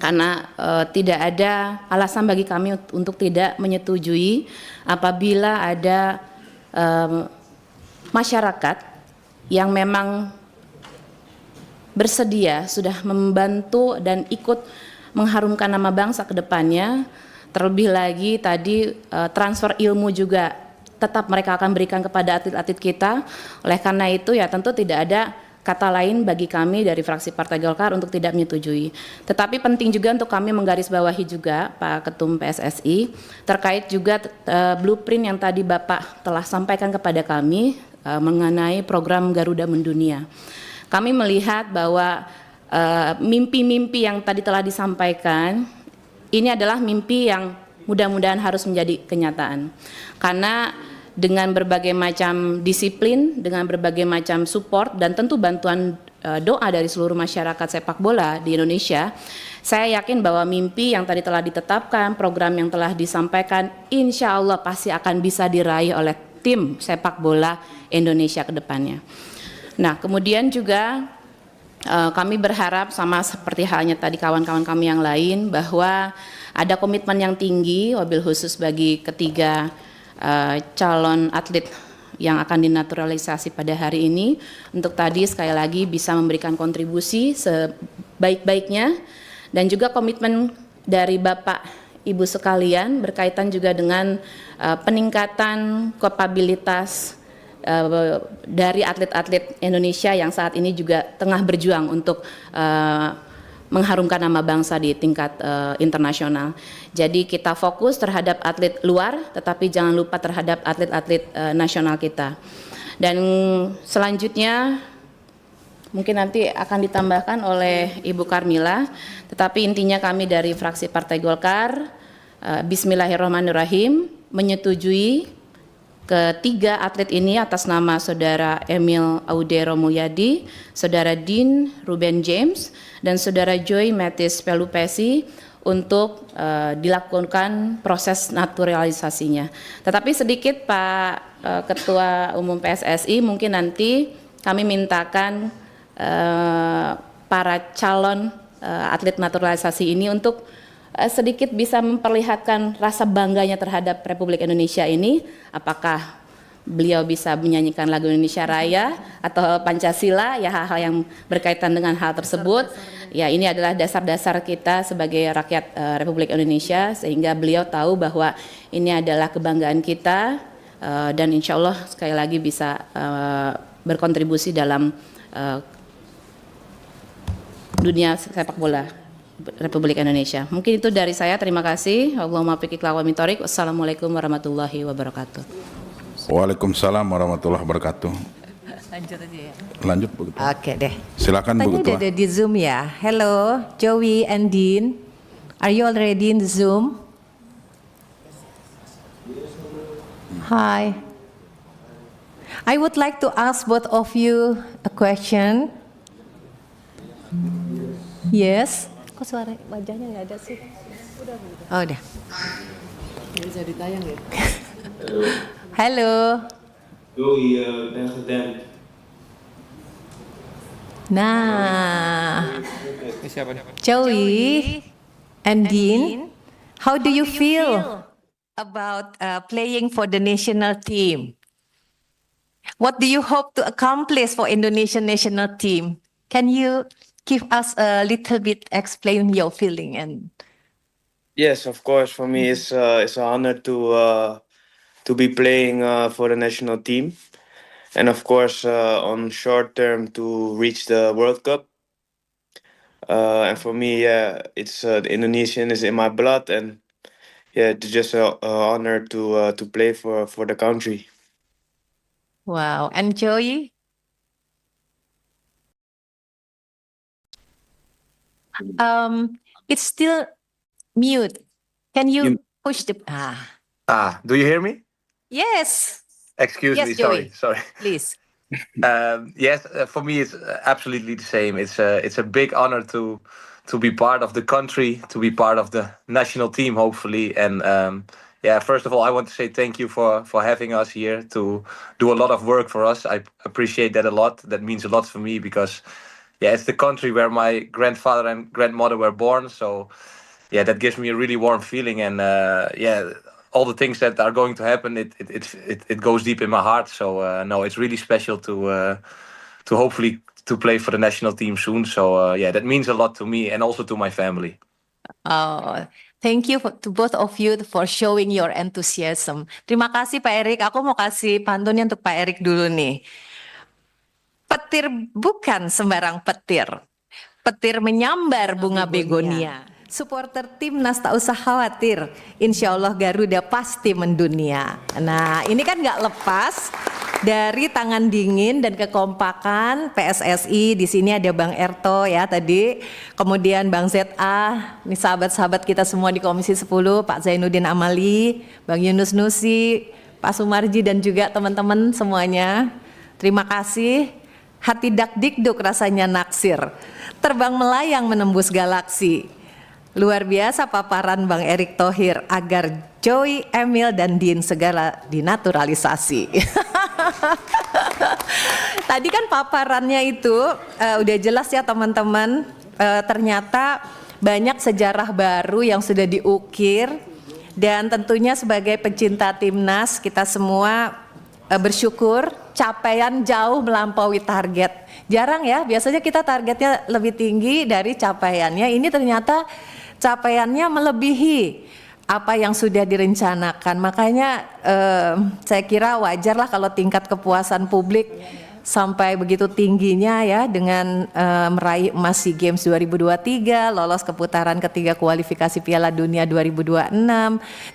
karena tidak ada alasan bagi kami untuk tidak menyetujui apabila ada masyarakat yang memang bersedia sudah membantu dan ikut mengharumkan nama bangsa ke depannya. Terlebih lagi tadi transfer ilmu juga tetap mereka akan berikan kepada atlet-atlet kita. Oleh karena itu ya tentu tidak ada kata lain bagi kami dari fraksi Partai Golkar untuk tidak menyetujui. Tetapi penting juga untuk kami menggarisbawahi juga Pak Ketum PSSI terkait juga blueprint yang tadi Bapak telah sampaikan kepada kami mengenai program Garuda Mendunia. Kami melihat bahwa mimpi-mimpi yang tadi telah disampaikan ini adalah mimpi yang mudah-mudahan harus menjadi kenyataan. Karena dengan berbagai macam disiplin, dengan berbagai macam support dan tentu bantuan doa dari seluruh masyarakat sepak bola di Indonesia, saya yakin bahwa mimpi yang tadi telah ditetapkan, program yang telah disampaikan, insya Allah pasti akan bisa diraih oleh tim sepak bola Indonesia ke depannya. Nah, kemudian juga kami berharap sama seperti halnya tadi kawan-kawan kami yang lain bahwa ada komitmen yang tinggi wabil khusus bagi ketiga calon atlet yang akan dinaturalisasi pada hari ini untuk tadi sekali lagi bisa memberikan kontribusi sebaik-baiknya dan juga komitmen dari Bapak Ibu sekalian berkaitan juga dengan peningkatan kapabilitas dari atlet-atlet Indonesia yang saat ini juga tengah berjuang untuk mengharumkan nama bangsa di tingkat internasional. Jadi kita fokus terhadap atlet luar, tetapi jangan lupa terhadap atlet-atlet nasional kita. Dan selanjutnya mungkin nanti akan ditambahkan oleh Ibu Karmila, tetapi intinya kami dari fraksi Partai Golkar, Bismillahirrahmanirrahim, menyetujui ketiga atlet ini atas nama Saudara Emil Audero Mulyadi, Saudara Dean Ruben James, dan Saudara Joy Matthews Pelupesi untuk dilakukan proses naturalisasinya. Tetapi sedikit Pak Ketua Umum PSSI, mungkin nanti kami mintakan para calon atlet naturalisasi ini untuk sedikit bisa memperlihatkan rasa bangganya terhadap Republik Indonesia ini, apakah beliau bisa menyanyikan lagu Indonesia Raya atau Pancasila, ya hal-hal yang berkaitan dengan hal tersebut. Ya ini adalah dasar-dasar kita sebagai rakyat Republik Indonesia, sehingga beliau tahu bahwa ini adalah kebanggaan kita dan insya Allah sekali lagi bisa berkontribusi dalam dunia sepak bola Republik Indonesia. Mungkin itu dari saya. Terima kasih. Allahumma fiqh wa mitorik. Wassalamualaikum warahmatullahi wabarakatuh. Waalaikumsalam warahmatullahi wabarakatuh. Lanjut aja ya. Lanjut Bu Ketua. Oke deh. Silakan Bu Tadi Ketua. udah ada di Zoom ya. Hello, Joey and Dean. Are you already in the Zoom? Hi. I would like to ask both of you a question. Yes. Kok suara wajahnya nggak ada sih? Oh, udah. Bisa ditayang ya? Halo. President. Nah, Joey and Dean, how do you feel about playing for the national team? What do you hope to accomplish for Indonesian national team? Can you give us a little bit explain your feeling and Yes, of course. For me, it's an honor to be playing for the national team, and of course, on short term to reach the World Cup. And for me, yeah, it's the Indonesian is in my blood, and yeah, it's just an honor to play for the country. wow, and Joey? It's still mute. Can you push the Do you hear me? Yes, Excuse Yes, me, Joey. sorry. please. Yes, for me it's absolutely the same. It's a big honor to be part of the country, to be part of the national team, hopefully. And yeah, first of all, I want to say thank you for having us here to do a lot of work for us. I appreciate that a lot. That means a lot for me because, yeah, it's the country where my grandfather and grandmother were born. So, yeah, that gives me a really warm feeling. And yeah, all the things that are going to happen, it goes deep in my heart. So no, it's really special to hopefully to play for the national team soon. So yeah, that means a lot to me and also to my family. Oh, thank you to both of you for showing your enthusiasm. Terima kasih Pak Erik. Aku mau kasih pantunnya untuk Pak Erik dulu nih. Petir bukan sembarang petir. Petir menyambar bunga begonia. Supporter timnas tak usah khawatir, insya Allah Garuda pasti mendunia. Nah, ini kan nggak lepas dari tangan dingin dan kekompakan PSSI. Di sini ada Bang Erto ya tadi, kemudian Bang ZA, ini sahabat-sahabat kita semua di Komisi 10, Pak Zainuddin Amali, Bang Yunus Nusi, Pak Sumarji dan juga teman-teman semuanya. Terima kasih. Hati dakdikduk rasanya naksir, terbang melayang menembus galaksi. Luar biasa paparan Bang Erick Thohir agar Joey, Emil, dan Dean segala dinaturalisasi. Tadi kan paparannya itu udah jelas ya teman-teman, ternyata banyak sejarah baru yang sudah diukir dan tentunya sebagai pecinta timnas kita semua bersyukur capaian jauh melampaui target. Jarang ya, biasanya kita targetnya lebih tinggi dari capaiannya. Ini ternyata capaiannya melebihi apa yang sudah direncanakan. Makanya saya kira wajarlah kalau tingkat kepuasan publik sampai begitu tingginya ya dengan meraih emas SEA Games 2023, lolos ke putaran ketiga kualifikasi Piala Dunia 2026,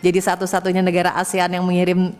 jadi satu-satunya negara ASEAN yang mengirim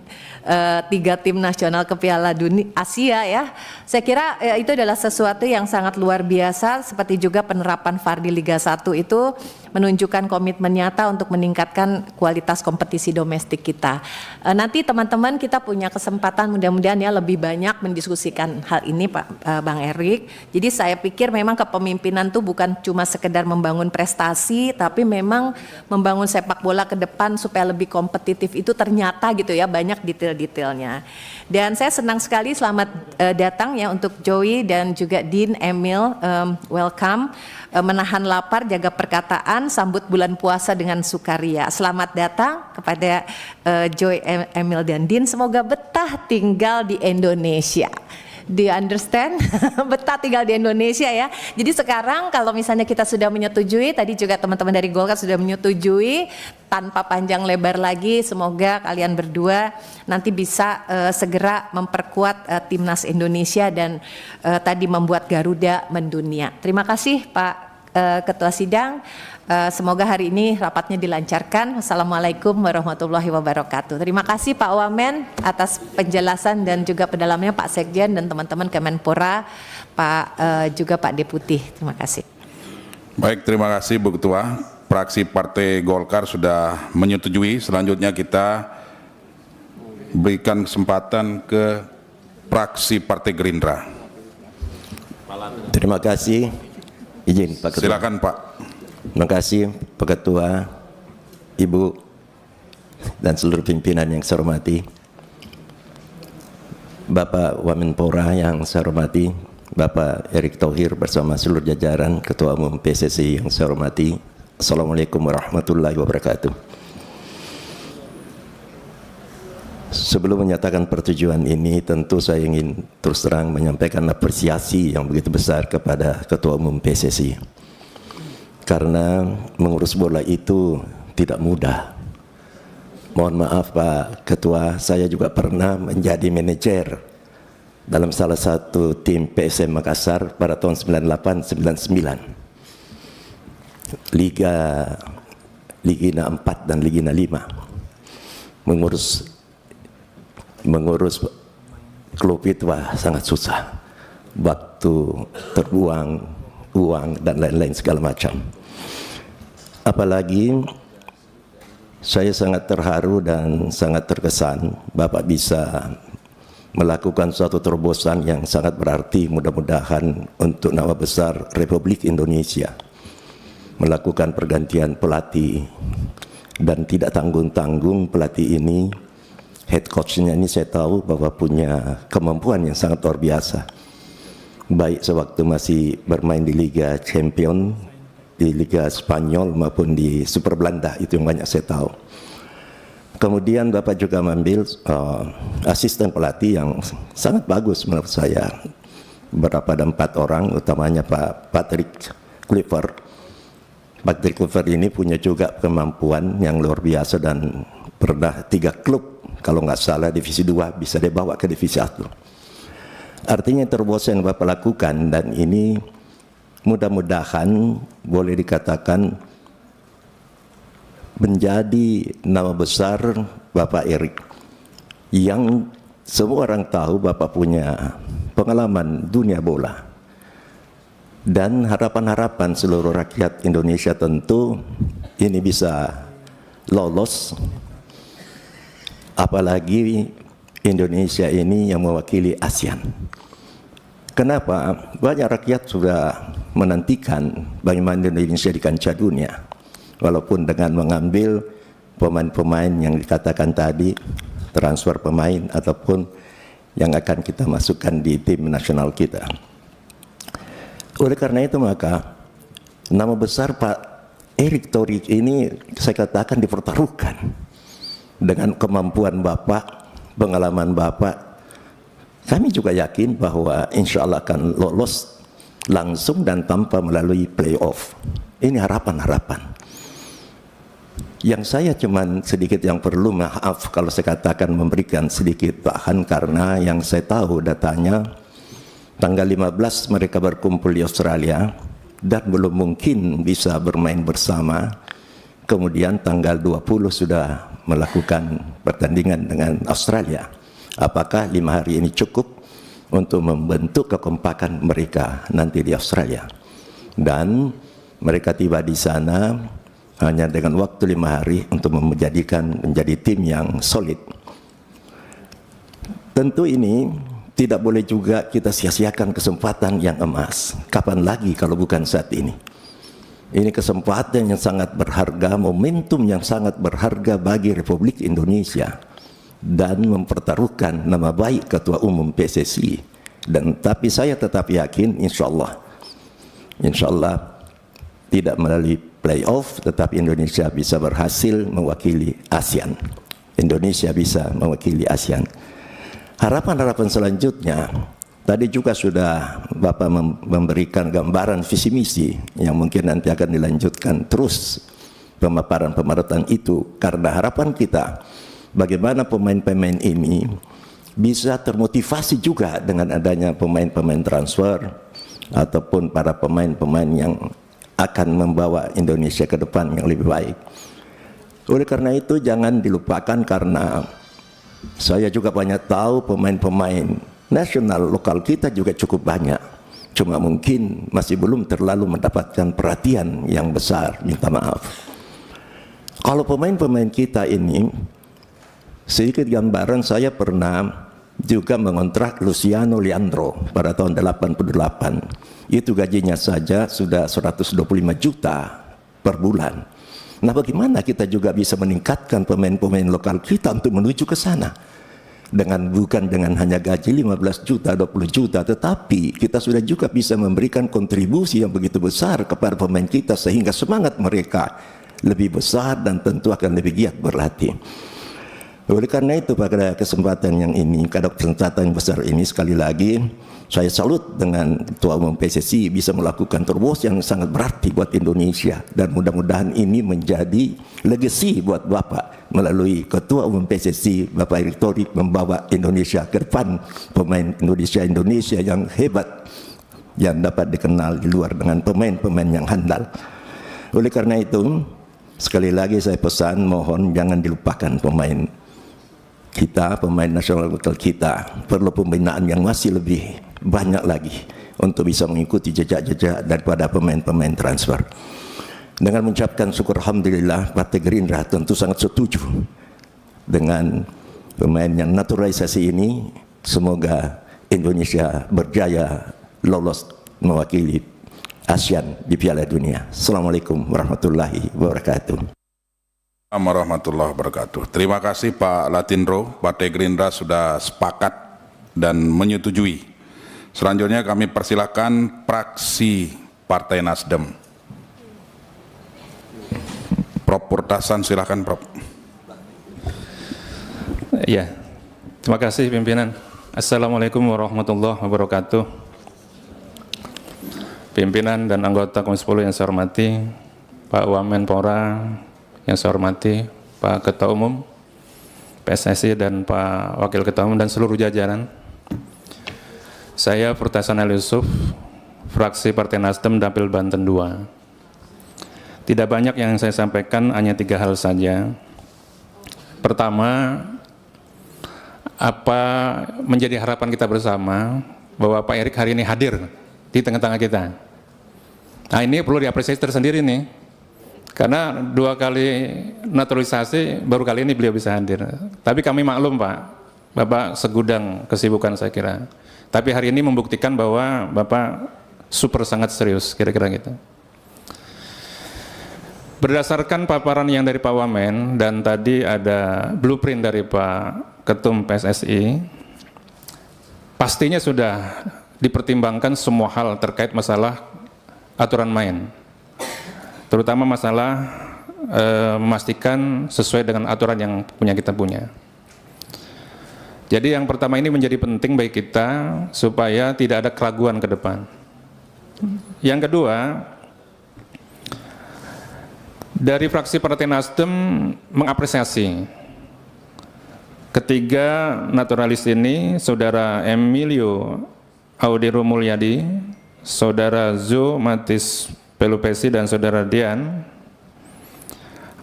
3 tim nasional ke Piala Dunia Asia ya. Saya kira itu adalah sesuatu yang sangat luar biasa, seperti juga penerapan VAR di Liga 1 itu menunjukkan komitmen nyata untuk meningkatkan kualitas kompetisi domestik kita. Nanti teman-teman kita punya kesempatan mudah-mudahan ya lebih banyak mendiskusikan hal ini Pak Bang Erik. Jadi saya pikir memang kepemimpinan itu bukan cuma sekedar membangun prestasi, tapi memang membangun sepak bola ke depan supaya lebih kompetitif itu ternyata gitu ya banyak detail-detailnya. Dan saya senang sekali selamat datang ya untuk Joey dan juga Dean, Emil, welcome. Menahan lapar, jaga perkataan, sambut bulan puasa dengan sukaria. Selamat datang kepada Joey, Emil, dan Dean. Semoga betah tinggal di Indonesia. Do you understand? Betah tinggal di Indonesia ya. Jadi sekarang kalau misalnya kita sudah menyetujui, tadi juga teman-teman dari Golkar sudah menyetujui, tanpa panjang lebar lagi, semoga kalian berdua nanti bisa segera memperkuat timnas Indonesia dan tadi membuat Garuda mendunia. Terima kasih Pak Ketua Sidang. Semoga hari ini rapatnya dilancarkan. Wassalamualaikum warahmatullahi wabarakatuh. Terima kasih Pak Wamen atas penjelasan dan juga pendalamannya Pak Sekjen dan teman-teman Kemenpora, Pak juga Pak Deputi. Terima kasih. Baik, terima kasih Bu Ketua. Fraksi Partai Golkar sudah menyetujui. Selanjutnya kita berikan kesempatan ke fraksi Partai Gerindra. Terima kasih Izin Pak Ketua. Silakan Pak. Terima kasih Pak Ketua, Ibu, dan seluruh pimpinan yang saya hormati. Bapak Wamenpora yang saya hormati, Bapak Erick Thohir bersama seluruh jajaran Ketua Umum PSSI yang saya hormati. Assalamualaikum warahmatullahi wabarakatuh. Sebelum menyatakan persetujuan ini, tentu saya ingin terus terang menyampaikan apresiasi yang begitu besar kepada Ketua Umum PSSI. Karena mengurus bola itu tidak mudah. Mohon maaf Pak Ketua, saya juga pernah menjadi manajer dalam salah satu tim PSM Makassar pada tahun 98-99. Liga 4 dan Liga 5. Mengurus klub itu sangat susah. Waktu terbuang, uang dan lain-lain segala macam. Apalagi saya sangat terharu dan sangat terkesan Bapak bisa melakukan suatu terobosan yang sangat berarti, mudah-mudahan untuk nama besar Republik Indonesia, melakukan pergantian pelatih, dan tidak tanggung-tanggung pelatih ini, head coach-nya ini saya tahu bahwa punya kemampuan yang sangat luar biasa, baik sewaktu masih bermain di Liga Champion, di Liga Spanyol maupun di Super Belanda, itu yang banyak saya tahu. Kemudian Bapak juga mengambil asisten pelatih yang sangat bagus menurut saya, berapa ada 4 orang, utamanya Pak Patrick Kluivert. Patrick Kluivert ini punya juga kemampuan yang luar biasa dan pernah 3 klub, kalau nggak salah divisi 2 bisa dibawa ke divisi 1. Artinya terobosan yang Bapak lakukan, dan ini mudah-mudahan boleh dikatakan menjadi nama besar Bapak Erick, yang semua orang tahu Bapak punya pengalaman dunia bola, dan harapan-harapan seluruh rakyat Indonesia tentu ini bisa lolos, apalagi Indonesia ini yang mewakili ASEAN. Kenapa? Banyak rakyat sudah menantikan bagaimana Indonesia di kancah dunia, walaupun dengan mengambil pemain-pemain yang dikatakan tadi, transfer pemain ataupun yang akan kita masukkan di tim nasional kita. Oleh karena itu maka nama besar Pak Erick Thohir ini saya katakan dipertaruhkan dengan kemampuan Bapak, pengalaman Bapak. Kami juga yakin bahwa insya Allah akan lolos langsung dan tanpa melalui playoff. Ini harapan-harapan. Yang saya cuman sedikit yang perlu maaf kalau saya katakan memberikan sedikit bahan, karena yang saya tahu datanya tanggal 15 mereka berkumpul di Australia dan belum mungkin bisa bermain bersama. Kemudian tanggal 20 sudah melakukan pertandingan dengan Australia. Apakah 5 hari ini cukup untuk membentuk kekompakan mereka nanti di Australia? Dan mereka tiba di sana hanya dengan waktu 5 hari untuk menjadi tim yang solid. Tentu ini tidak boleh juga kita sia-siakan kesempatan yang emas. Kapan lagi kalau bukan saat ini? Ini kesempatan yang sangat berharga, momentum yang sangat berharga bagi Republik Indonesia, dan mempertaruhkan nama baik Ketua Umum PSSI. Dan tapi saya tetap yakin insya Allah tidak melalui playoff, tetapi Indonesia bisa berhasil mewakili ASEAN. Indonesia bisa mewakili ASEAN. Harapan-harapan selanjutnya, tadi juga sudah Bapak memberikan gambaran visi misi yang mungkin nanti akan dilanjutkan terus pemaparan itu, karena harapan kita bagaimana pemain-pemain ini bisa termotivasi juga dengan adanya pemain-pemain transfer ataupun para pemain-pemain yang akan membawa Indonesia ke depan yang lebih baik. Oleh karena itu jangan dilupakan, karena saya juga banyak tahu pemain-pemain nasional lokal kita juga cukup banyak, cuma mungkin masih belum terlalu mendapatkan perhatian yang besar, minta maaf. Kalau pemain-pemain kita ini, sedikit gambaran, saya pernah juga mengontrak Luciano Leandro pada tahun 88. Itu gajinya saja sudah 125 juta per bulan. Nah, bagaimana kita juga bisa meningkatkan pemain-pemain lokal kita untuk menuju ke sana? Bukan dengan hanya gaji 15 juta, 20 juta, tetapi kita sudah juga bisa memberikan kontribusi yang begitu besar kepada pemain kita sehingga semangat mereka lebih besar dan tentu akan lebih giat berlatih. Oleh karena itu, pada kesempatan yang ini, pada kesempatan yang besar ini, sekali lagi saya salut dengan Ketua Umum PSSI bisa melakukan terobosan yang sangat berarti buat Indonesia, dan mudah-mudahan ini menjadi legacy buat Bapak melalui Ketua Umum PSSI Bapak Erick Thohir membawa Indonesia ke depan, pemain Indonesia yang hebat yang dapat dikenal di luar dengan pemain-pemain yang handal. Oleh karena itu, sekali lagi saya pesan, mohon jangan dilupakan pemain kita, pemain nasional lokal kita. Perlu pembinaan yang masih lebih banyak lagi untuk bisa mengikuti jejak-jejak daripada pemain-pemain transfer. Dengan mengucapkan syukur alhamdulillah, Partai Gerindra tentu sangat setuju dengan pemain yang naturalisasi ini. Semoga Indonesia berjaya lolos mewakili ASEAN di Piala Dunia. Assalamualaikum warahmatullahi wabarakatuh. Warahmatullahi wabarakatuh. Terima kasih Pak Latindro. Partai Gerindra sudah sepakat dan menyetujui. Selanjutnya kami persilakan fraksi Partai Nasdem. Prof. Purtasan, silakan Prof. Ya, terima kasih pimpinan. Assalamualaikum warahmatullahi wabarakatuh. Pimpinan dan anggota Komisi 10 yang saya hormati, Pak Wamenpora yang saya hormati, Pak Ketua Umum PSSI dan Pak Wakil Ketua Umum dan seluruh jajaran. Saya Purtasan Ali Yusuf, fraksi Partai Nasdem Dapil Banten II. Tidak banyak yang saya sampaikan, hanya 3 hal saja. Pertama, apa menjadi harapan kita bersama bahwa Pak Erick hari ini hadir di tengah-tengah kita. Nah, ini perlu diapresiasi tersendiri nih. Karena 2 kali naturalisasi, baru kali ini beliau bisa hadir. Tapi kami maklum Pak, Bapak segudang kesibukan saya kira. Tapi hari ini membuktikan bahwa Bapak super sangat serius, kira-kira gitu. Berdasarkan paparan yang dari Pak Wamen, dan tadi ada blueprint dari Pak Ketum PSSI, pastinya sudah dipertimbangkan semua hal terkait masalah aturan main. Terutama masalah memastikan sesuai dengan aturan yang kita punya. Jadi yang pertama ini menjadi penting bagi kita supaya tidak ada keraguan ke depan. Yang kedua, dari fraksi Partai Nasdem mengapresiasi ketiga naturalis ini, Saudara Emilio Audiro Mulyadi, Saudara Zo Matis Pelupesi dan Saudara Dian,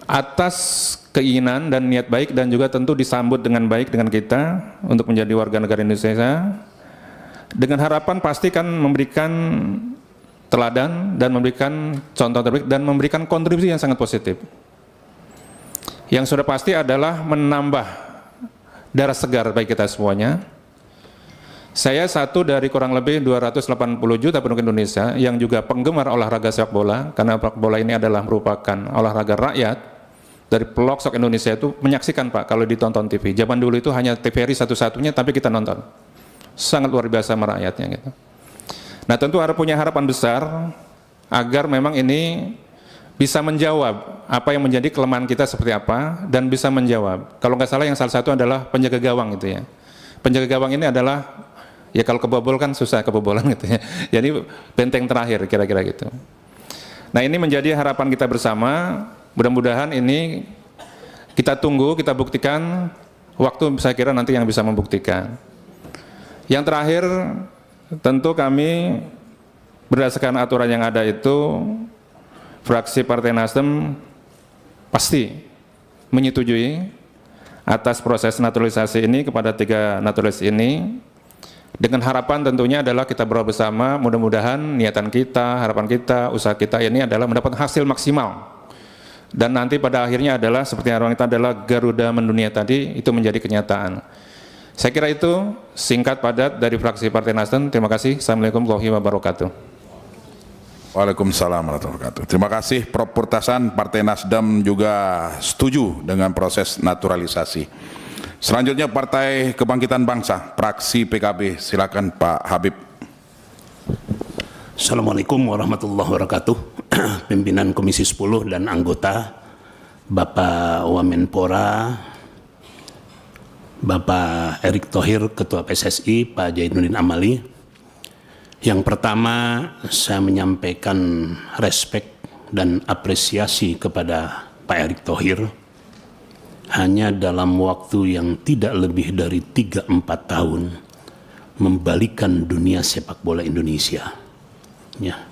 atas keinginan dan niat baik dan juga tentu disambut dengan baik dengan kita untuk menjadi warga negara Indonesia, dengan harapan pasti kan memberikan teladan dan memberikan contoh terbaik dan memberikan kontribusi yang sangat positif. Yang sudah pasti adalah menambah darah segar bagi kita semuanya. Saya satu dari kurang lebih 280 juta penduduk Indonesia yang juga penggemar olahraga sepak bola, karena sepak bola ini adalah merupakan olahraga rakyat. Dari pelosok Indonesia itu menyaksikan Pak kalau ditonton TV. Zaman dulu itu hanya TVRI satu-satunya, tapi kita nonton. Sangat luar biasa merakyatnya gitu. Nah, tentu harus punya harapan besar agar memang ini bisa menjawab apa yang menjadi kelemahan kita seperti apa, dan bisa menjawab. Kalau nggak salah yang salah satu adalah penjaga gawang gitu ya. Penjaga gawang ini adalah, ya kalau kebobol kan susah kebobolan gitu ya. Jadi benteng terakhir kira-kira gitu. Nah, ini menjadi harapan kita bersama. Mudah-mudahan ini kita tunggu, kita buktikan. Waktu saya kira nanti yang bisa membuktikan. Yang terakhir, tentu kami berdasarkan aturan yang ada itu, fraksi Partai Nasdem pasti menyetujui atas proses naturalisasi ini kepada 3 naturalis ini, dengan harapan tentunya adalah kita berdoa bersama, mudah-mudahan niatan kita, harapan kita, usaha kita ini adalah mendapat hasil maksimal. Dan nanti pada akhirnya adalah seperti harapan kita adalah Garuda mendunia tadi, itu menjadi kenyataan. Saya kira itu singkat padat dari fraksi Partai Nasdem. Terima kasih. Assalamualaikum warahmatullahi wabarakatuh. Waalaikumsalam warahmatullahi wabarakatuh. Terima kasih Prof. Purtasan. Partai Nasdem juga setuju dengan proses naturalisasi. Selanjutnya Partai Kebangkitan Bangsa, fraksi PKB. Silakan Pak Habib. Assalamualaikum warahmatullahi wabarakatuh. Pimpinan Komisi 10 dan anggota, Bapak Wamenpora, Bapak Erick Thohir, Ketua PSSI, Pak Zainuddin Amali. Yang pertama, saya menyampaikan respek dan apresiasi kepada Pak Erick Thohir. Hanya dalam waktu yang tidak lebih dari 3-4 tahun, membalikan dunia sepak bola Indonesia. Ya.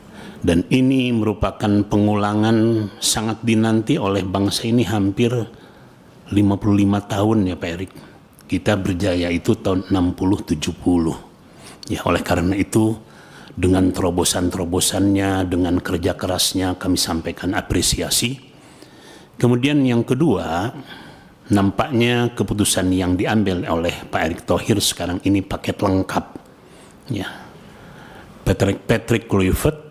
Dan ini merupakan pengulangan sangat dinanti oleh bangsa ini hampir 55 tahun ya Pak Erick. Kita berjaya itu tahun 60-70. Ya, oleh karena itu dengan terobosan-terobosannya, dengan kerja kerasnya kami sampaikan apresiasi. Kemudian yang kedua, nampaknya keputusan yang diambil oleh Pak Erick Thohir sekarang ini paket lengkap. Ya. Patrick Kluivert,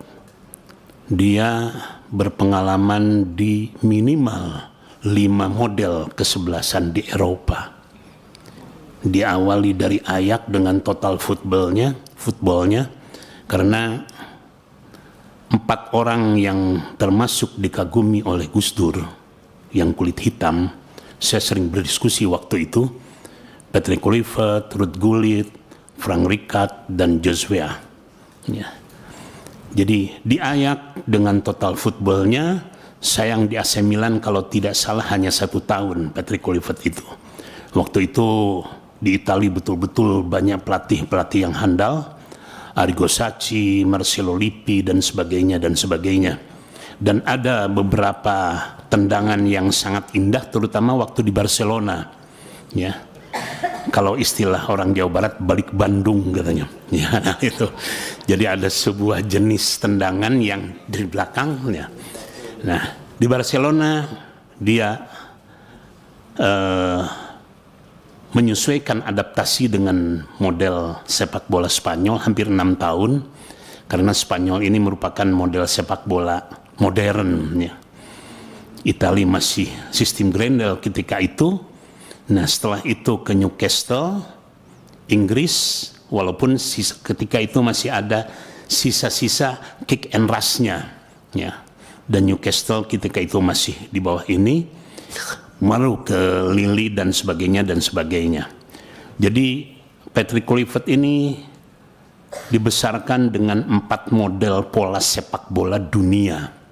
dia berpengalaman di minimal 5 model kesebelasan di Eropa. Diawali dari Ajax dengan total footballnya, karena 4 orang yang termasuk dikagumi oleh Gus Dur yang kulit hitam, saya sering berdiskusi waktu itu, Patrick Kluivert, Ruud Gullit, Frank Rijkaard, dan Joshua. Ya. Jadi di Ajax dengan total footballnya, sayang di AC Milan kalau tidak salah hanya 1 tahun Patrick Kluivert itu. Waktu itu di Italia betul-betul banyak pelatih-pelatih yang handal, Arrigo Sacchi, Marcello Lippi, dan sebagainya, dan sebagainya. Dan ada beberapa tendangan yang sangat indah, terutama waktu di Barcelona. Ya. Kalau istilah orang Jawa Barat, balik Bandung katanya. Ya, nah itu. Jadi ada sebuah jenis tendangan yang di belakang. Ya. Nah, di Barcelona dia menyesuaikan adaptasi dengan model sepak bola Spanyol hampir 6 tahun, karena Spanyol ini merupakan model sepak bola modern. Ya. Italia masih sistem Grendel ketika itu. Nah, setelah itu ke Newcastle, Inggris, walaupun ketika itu masih ada sisa-sisa kick and rush-nya. Ya. Dan Newcastle ketika itu masih di bawah ini, baru ke Lille dan sebagainya dan sebagainya. Jadi Patrick Kluivert ini dibesarkan dengan 4 model pola sepak bola dunia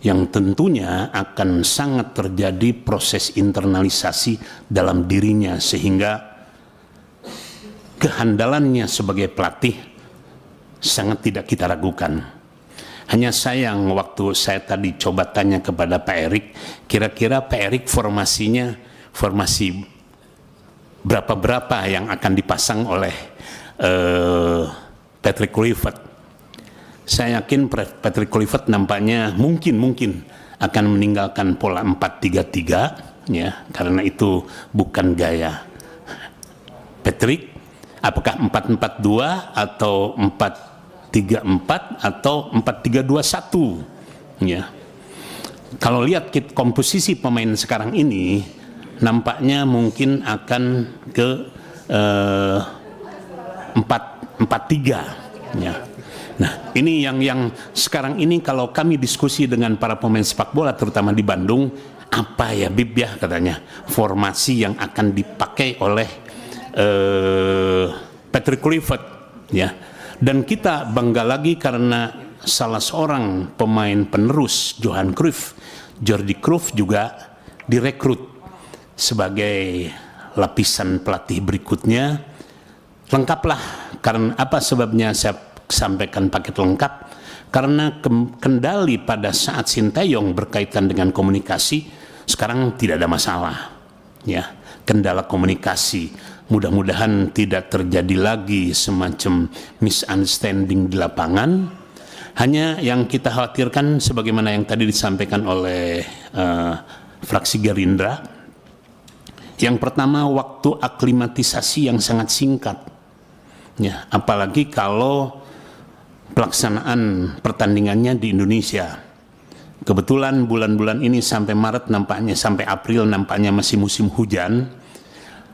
yang tentunya akan sangat terjadi proses internalisasi dalam dirinya, sehingga kehandalannya sebagai pelatih sangat tidak kita ragukan. Hanya sayang waktu saya tadi coba tanya kepada Pak Erick, kira-kira Pak Erick formasi berapa yang akan dipasang oleh Patrick Kluivert. Saya yakin Patrick Kluivert nampaknya mungkin akan meninggalkan pola 4-3-3, ya, karena itu bukan gaya Patrick. Apakah 4-4-2 atau 4-3-4 atau 4-3-2-1, ya. Kalau lihat komposisi pemain sekarang ini, nampaknya mungkin akan ke 4-4-3, ya. Nah, ini yang sekarang ini kalau kami diskusi dengan para pemain sepak bola, terutama di Bandung, apa ya Bib ya katanya, formasi yang akan dipakai oleh Patrick Kluivert, ya. Dan kita bangga lagi karena salah seorang pemain penerus Johan Cruyff, Jordi Cruyff, juga direkrut sebagai lapisan pelatih berikutnya. Lengkaplah. Karena apa sebabnya saya sampaikan paket lengkap? Karena kendali pada saat Sinteyong berkaitan dengan komunikasi sekarang tidak ada masalah, ya. Kendala komunikasi, mudah-mudahan tidak terjadi lagi semacam misunderstanding di lapangan. Hanya yang kita khawatirkan sebagaimana yang tadi disampaikan oleh fraksi Gerindra, Yang pertama, waktu aklimatisasi yang sangat singkat. Ya, apalagi kalau pelaksanaan pertandingannya di Indonesia. Kebetulan bulan-bulan ini sampai Maret nampaknya, sampai April nampaknya masih musim hujan.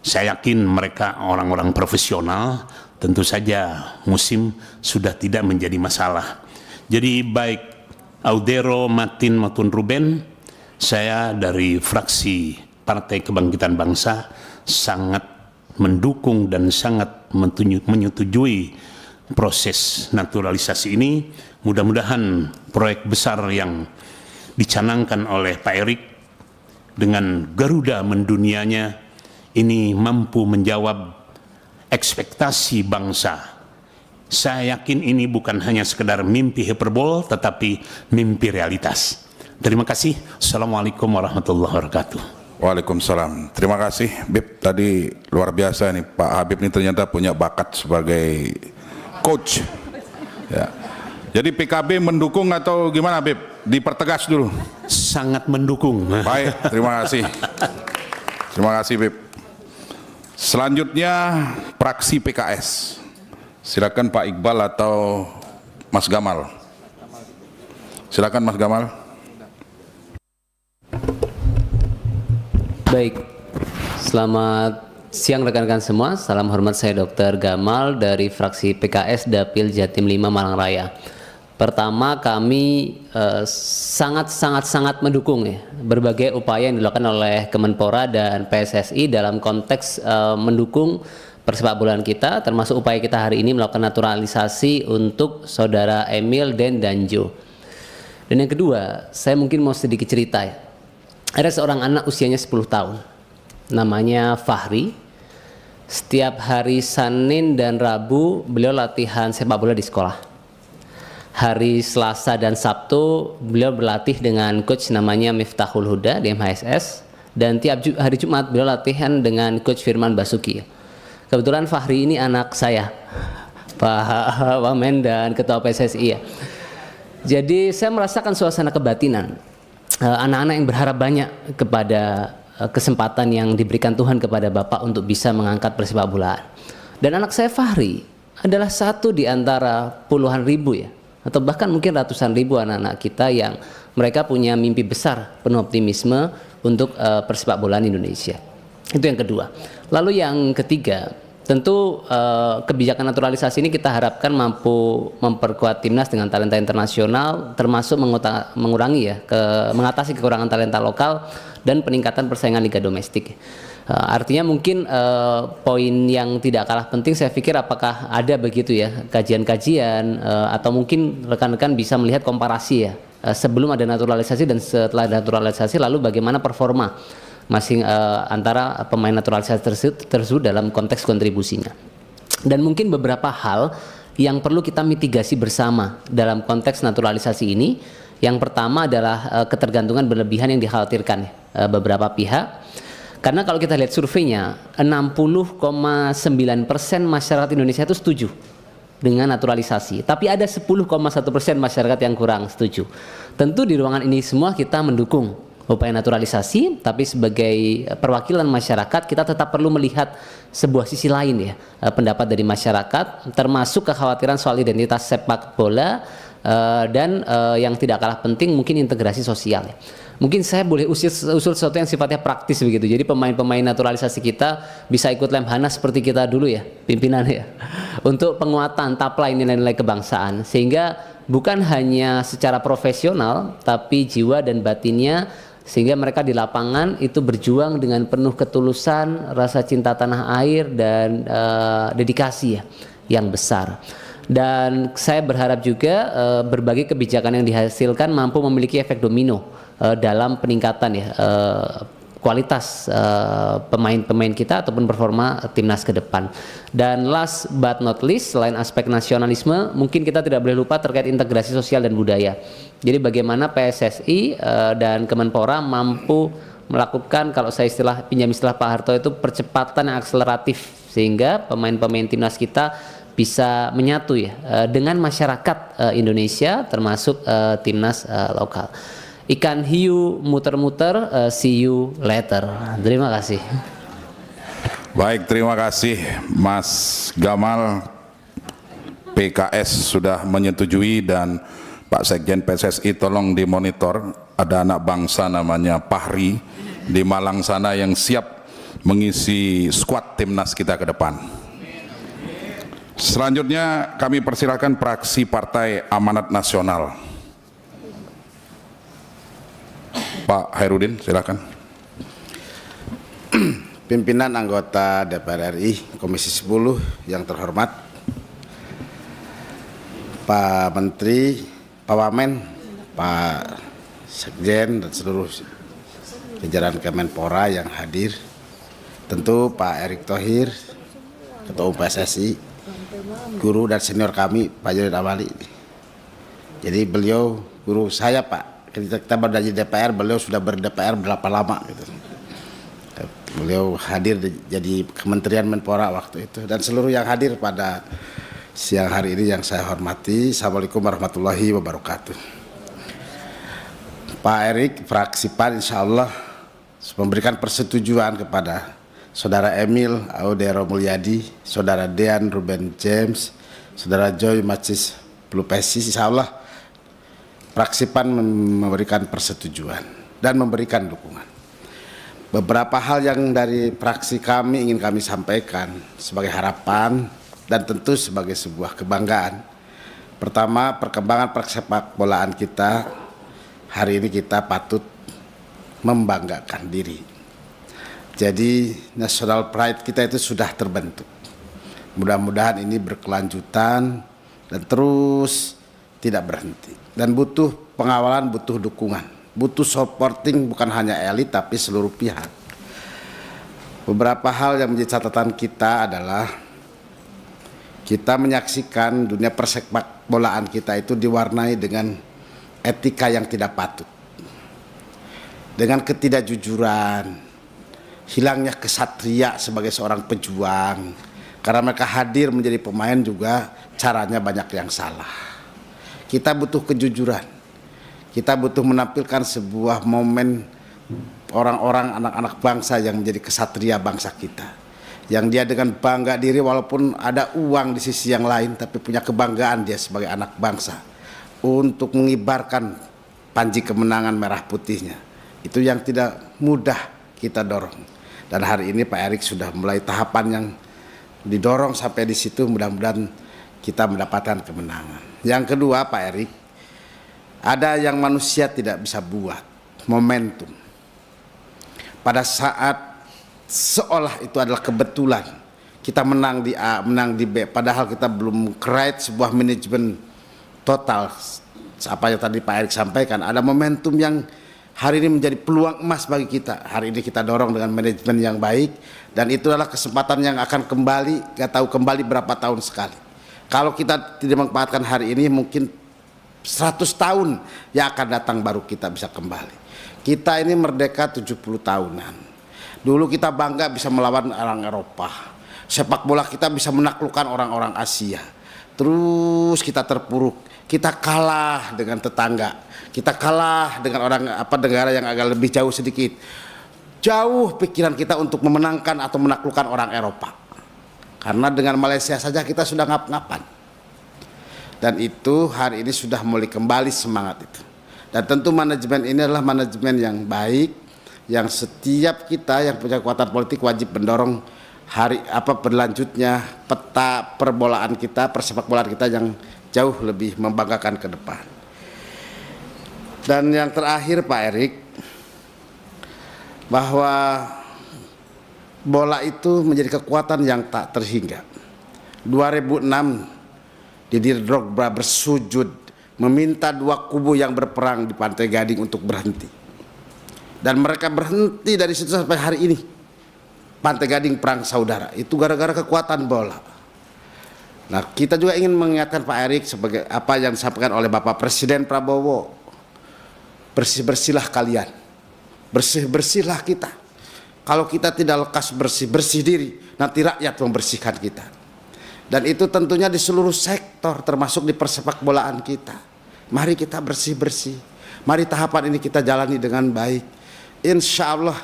Saya yakin mereka orang-orang profesional, tentu saja musim sudah tidak menjadi masalah. Jadi baik Audero, Martin maupun Ruben, saya dari fraksi Partai Kebangkitan Bangsa sangat mendukung dan sangat menyetujui proses naturalisasi ini. Mudah-mudahan proyek besar yang dicanangkan oleh Pak Erik dengan Garuda mendunianya ini mampu menjawab ekspektasi bangsa. Saya yakin ini bukan hanya sekedar mimpi hiperbol, tetapi mimpi realitas. Terima kasih. Assalamualaikum warahmatullahi wabarakatuh. Waalaikumsalam. Terima kasih, Bib. Tadi luar biasa nih, Pak Habib ini ternyata punya bakat sebagai coach. Ya. Jadi PKB mendukung atau gimana, Bib? Dipertegas dulu. Sangat mendukung. Baik, terima kasih. Terima kasih, Bib. Selanjutnya fraksi PKS. Silakan Pak Iqbal atau Mas Gamal. Silakan Mas Gamal. Baik, selamat siang rekan-rekan semua. Salam hormat, saya Dr. Gamal dari fraksi PKS Dapil Jatim 5 Malang Raya. Pertama, kami sangat mendukung ya berbagai upaya yang dilakukan oleh Kemenpora dan PSSI dalam konteks mendukung persepak bolaan kita, termasuk upaya kita hari ini melakukan naturalisasi untuk saudara Emil, Den, dan Jo. Dan yang kedua, saya mungkin mau sedikit cerita ya. Ada seorang anak usianya 10 tahun, namanya Fahri. Setiap hari Senin dan Rabu beliau latihan sepak bola di sekolah. Hari Selasa dan Sabtu beliau berlatih dengan coach namanya Miftahul Huda di MHSS. Dan tiap hari Jumat beliau latihan dengan coach Firman Basuki. Kebetulan Fahri ini anak saya, Pak Wamen dan Ketua PSSI ya. Jadi saya merasakan suasana kebatinan anak-anak yang berharap banyak kepada kesempatan yang diberikan Tuhan kepada Bapak untuk bisa mengangkat persepak bolaan. Dan anak saya Fahri adalah satu di antara puluhan ribu ya, atau bahkan mungkin ratusan ribu anak-anak kita yang mereka punya mimpi besar, penuh optimisme untuk persepak bolaan Indonesia. Itu yang kedua. Lalu yang ketiga, tentu kebijakan naturalisasi ini kita harapkan mampu memperkuat timnas dengan talenta internasional, termasuk mengurangi mengatasi kekurangan talenta lokal dan peningkatan persaingan liga domestik. Artinya mungkin poin yang tidak kalah penting, saya pikir apakah ada begitu ya kajian-kajian atau mungkin rekan-rekan bisa melihat komparasi ya sebelum ada naturalisasi dan setelah naturalisasi, lalu bagaimana performa masing antara pemain naturalisasi tersebut dalam konteks kontribusinya. Dan mungkin beberapa hal yang perlu kita mitigasi bersama dalam konteks naturalisasi ini. Yang pertama adalah ketergantungan berlebihan yang dikhawatirkan beberapa pihak. Karena kalau kita lihat surveinya, 60,9% masyarakat Indonesia itu setuju dengan naturalisasi. Tapi ada 10,1% masyarakat yang kurang setuju. Tentu di ruangan ini semua kita mendukung upaya naturalisasi, tapi sebagai perwakilan masyarakat kita tetap perlu melihat sebuah sisi lain ya, pendapat dari masyarakat, termasuk kekhawatiran soal identitas sepak bola dan yang tidak kalah penting mungkin integrasi sosial ya. Mungkin saya boleh usul sesuatu yang sifatnya praktis begitu. Jadi pemain-pemain naturalisasi kita bisa ikut Lemhanas seperti kita dulu ya, pimpinan ya, untuk penguatan taplai nilai-nilai kebangsaan, sehingga bukan hanya secara profesional tapi jiwa dan batinnya, sehingga mereka di lapangan itu berjuang dengan penuh ketulusan, rasa cinta tanah air dan dedikasi ya yang besar. Dan saya berharap juga berbagai kebijakan yang dihasilkan mampu memiliki efek domino dalam peningkatan ya kualitas pemain-pemain kita ataupun performa timnas ke depan. Dan last but not least, selain aspek nasionalisme, mungkin kita tidak boleh lupa terkait integrasi sosial dan budaya. Jadi bagaimana PSSI dan Kemenpora mampu melakukan, kalau saya pinjam istilah Pak Harto, itu percepatan yang akseleratif, sehingga pemain-pemain timnas kita bisa menyatu ya dengan masyarakat Indonesia, termasuk timnas lokal. Ikan hiu muter-muter, see you later. Terima kasih. Baik, terima kasih Mas Gamal. PKS sudah menyetujui dan Pak Sekjen PSSI tolong dimonitor. Ada anak bangsa namanya Pahri di Malang sana yang siap mengisi skuad timnas kita ke depan. Selanjutnya kami persilakan fraksi Partai Amanat Nasional. Pak Hairudin, silakan. Pimpinan anggota DPR RI Komisi 10 yang terhormat, Pak Menteri, Pak Wamen, Pak Sekjen dan seluruh jajaran Kemenpora yang hadir, tentu Pak Erick Thohir, Ketua Umum PSSI, guru dan senior kami Pak Jainuddin Amali. Jadi beliau guru saya Pak, kita baru dari DPR, beliau sudah ber-DPR berapa lama gitu. Beliau hadir jadi Kementerian Menpora waktu itu, dan seluruh yang hadir pada siang hari ini yang saya hormati. Assalamualaikum warahmatullahi wabarakatuh. Pak Erick, fraksi PAN insya Allah memberikan persetujuan kepada Saudara Emil Audero Mulyadi, Saudara Dean Ruben James, Saudara Joy Macis Plupesi. Insya Allah fraksi PAN memberikan persetujuan dan memberikan dukungan. Beberapa hal yang dari fraksi kami ingin kami sampaikan sebagai harapan dan tentu sebagai sebuah kebanggaan. Pertama, perkembangan persepak bolaan kita hari ini kita patut membanggakan diri. Jadi national pride kita itu sudah terbentuk. Mudah-mudahan ini berkelanjutan dan terus tidak berhenti. Dan butuh pengawalan, butuh dukungan. Butuh supporting bukan hanya elit tapi seluruh pihak. Beberapa hal yang menjadi catatan kita adalah kita menyaksikan dunia persepak bolaan kita itu diwarnai dengan etika yang tidak patut, dengan ketidakjujuran, hilangnya kesatria sebagai seorang pejuang. Karena mereka hadir menjadi pemain juga caranya banyak yang salah. Kita butuh kejujuran. Kita butuh menampilkan sebuah momen orang-orang anak-anak bangsa yang menjadi kesatria bangsa kita. Yang dia dengan bangga diri walaupun ada uang di sisi yang lain tapi punya kebanggaan dia sebagai anak bangsa. Untuk mengibarkan panji kemenangan merah putihnya. Itu yang tidak mudah kita dorong. Dan hari ini Pak Erick sudah mulai tahapan yang didorong sampai di situ, mudah-mudahan kita mendapatkan kemenangan. Yang kedua Pak Erick, ada yang manusia tidak bisa buat, momentum. Pada saat seolah itu adalah kebetulan kita menang di A, menang di B, padahal kita belum create sebuah manajemen total. Apa yang tadi Pak Erick sampaikan, ada momentum yang hari ini menjadi peluang emas bagi kita. Hari ini kita dorong dengan manajemen yang baik, dan itu adalah kesempatan yang akan kembali, gak tahu kembali berapa tahun sekali. Kalau kita tidak memanfaatkan hari ini, mungkin 100 tahun yang akan datang baru kita bisa kembali. Kita ini merdeka 70 tahunan. Dulu kita bangga bisa melawan orang Eropa. Sepak bola kita bisa menaklukkan orang-orang Asia. Terus kita terpuruk. Kita kalah dengan tetangga. Kita kalah dengan orang negara yang agak lebih jauh sedikit. Jauh pikiran kita untuk memenangkan atau menaklukkan orang Eropa. Karena dengan Malaysia saja kita sudah ngap-ngapan. Dan itu hari ini sudah mulai kembali semangat itu. Dan tentu manajemen ini adalah manajemen yang baik, yang setiap kita yang punya kekuatan politik wajib mendorong berlanjutnya peta perbolaan kita, persepak bolaan kita yang jauh lebih membanggakan ke depan. Dan yang terakhir Pak Erick, bahwa bola itu menjadi kekuatan yang tak terhingga. 2006 Didier Drogba bersujud meminta dua kubu yang berperang di Pantai Gading untuk berhenti. Dan mereka berhenti dari situ sampai hari ini. Pantai Gading perang saudara. Itu gara-gara kekuatan bola. Nah, kita juga ingin mengingatkan Pak Erick sebagai apa yang disampaikan oleh Bapak Presiden Prabowo. Bersih-bersihlah kalian. Bersih-bersihlah kita. Kalau kita tidak lekas bersih-bersih diri, nanti rakyat membersihkan kita. Dan itu tentunya di seluruh sektor, termasuk di persepak bolaan kita. Mari kita bersih-bersih. Mari tahapan ini kita jalani dengan baik. Insya Allah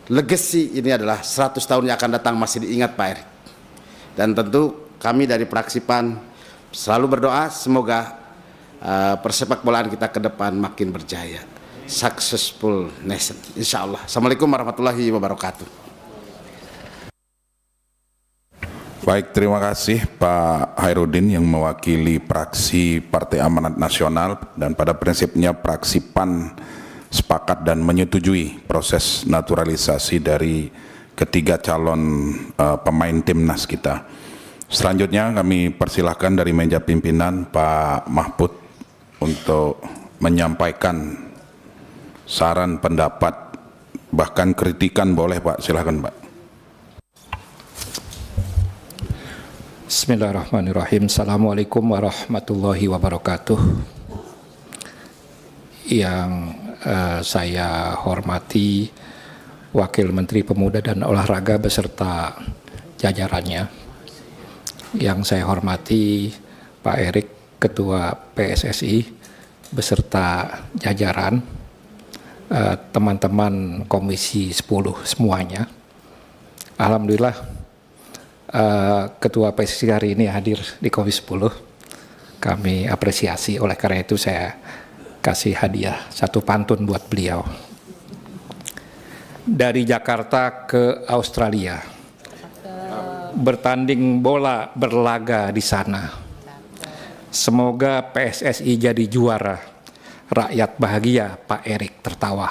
legacy ini adalah 100 tahun yang akan datang masih diingat Pak Erik. Dan tentu kami dari fraksi PAN selalu berdoa semoga persepak bolaan kita ke depan makin berjaya. Successful nation, insya Allah. Assalamualaikum warahmatullahi wabarakatuh. Baik, terima kasih Pak Hairudin yang mewakili fraksi Partai Amanat Nasional, dan pada prinsipnya fraksi PAN sepakat dan menyetujui proses naturalisasi dari ketiga calon pemain timnas kita. Selanjutnya kami persilahkan dari meja pimpinan Pak Mahfud untuk menyampaikan saran, pendapat, bahkan kritikan boleh Pak, silakan Pak. Bismillahirrahmanirrahim. Assalamualaikum warahmatullahi wabarakatuh. Yang saya hormati Wakil Menteri Pemuda dan Olahraga beserta jajarannya. Yang saya hormati Pak Erik, Ketua PSSI beserta jajaran, teman-teman Komisi 10 semuanya. Alhamdulillah Ketua PSSI hari ini hadir di Komisi 10. Kami apresiasi, oleh karena itu saya kasih hadiah satu pantun buat beliau. Dari Jakarta ke Australia, bertanding bola berlaga di sana. Semoga PSSI jadi juara, rakyat bahagia, Pak Erik tertawa.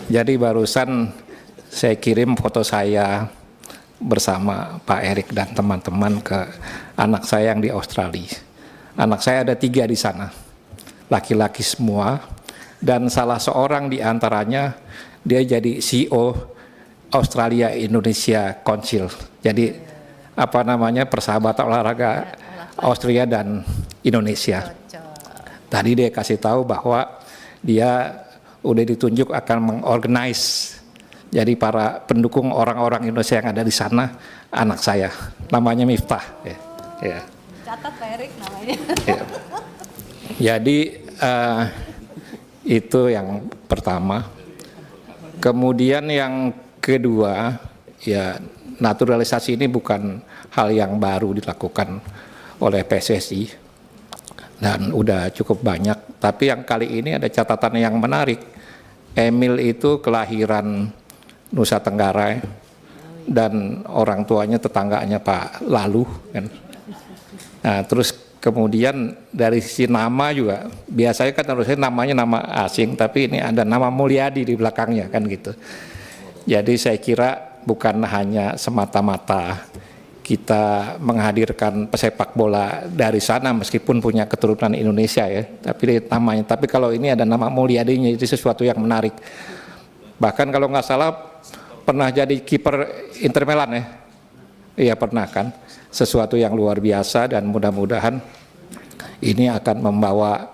Jadi barusan saya kirim foto saya bersama Pak Erik dan teman-teman ke anak saya yang di Australia. Anak saya ada 3 di sana, laki-laki semua, dan salah seorang di antaranya dia jadi CEO Australia Indonesia Council. Jadi apa namanya, persahabatan olahraga Austria dan Indonesia. Tadi dia kasih tahu bahwa dia udah ditunjuk akan mengorganize. Jadi para pendukung orang-orang Indonesia yang ada di sana, anak saya, namanya Miftah. Ya. Catat Pak Erik namanya. Ya. Jadi itu yang pertama. Kemudian yang kedua, ya naturalisasi ini bukan hal yang baru dilakukan oleh PSSI dan udah cukup banyak. Tapi yang kali ini ada catatan yang menarik. Emil itu kelahiran Nusa Tenggara dan orang tuanya tetangganya Pak Lalu kan. Nah, terus kemudian dari sisi nama juga biasanya kan harusnya namanya nama asing, tapi ini ada nama Mulyadi di belakangnya kan gitu. Jadi saya kira bukan hanya semata-mata kita menghadirkan pesepak bola dari sana meskipun punya keturunan Indonesia ya, tapi kalau ini ada nama Mulyadinya, itu sesuatu yang menarik. Bahkan kalau nggak salah pernah jadi kiper Inter Milan ya. Iya pernah kan. Sesuatu yang luar biasa, dan mudah-mudahan ini akan membawa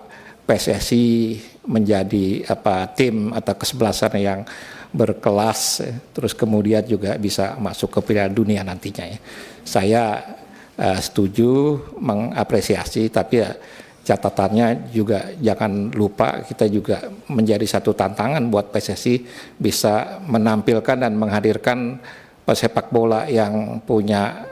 PSSI menjadi tim atau kesebelasan yang berkelas, terus kemudian juga bisa masuk ke Piala Dunia nantinya ya. Saya setuju, mengapresiasi, tapi ya catatannya juga jangan lupa kita juga menjadi satu tantangan buat PSSI bisa menampilkan dan menghadirkan pesepak bola yang punya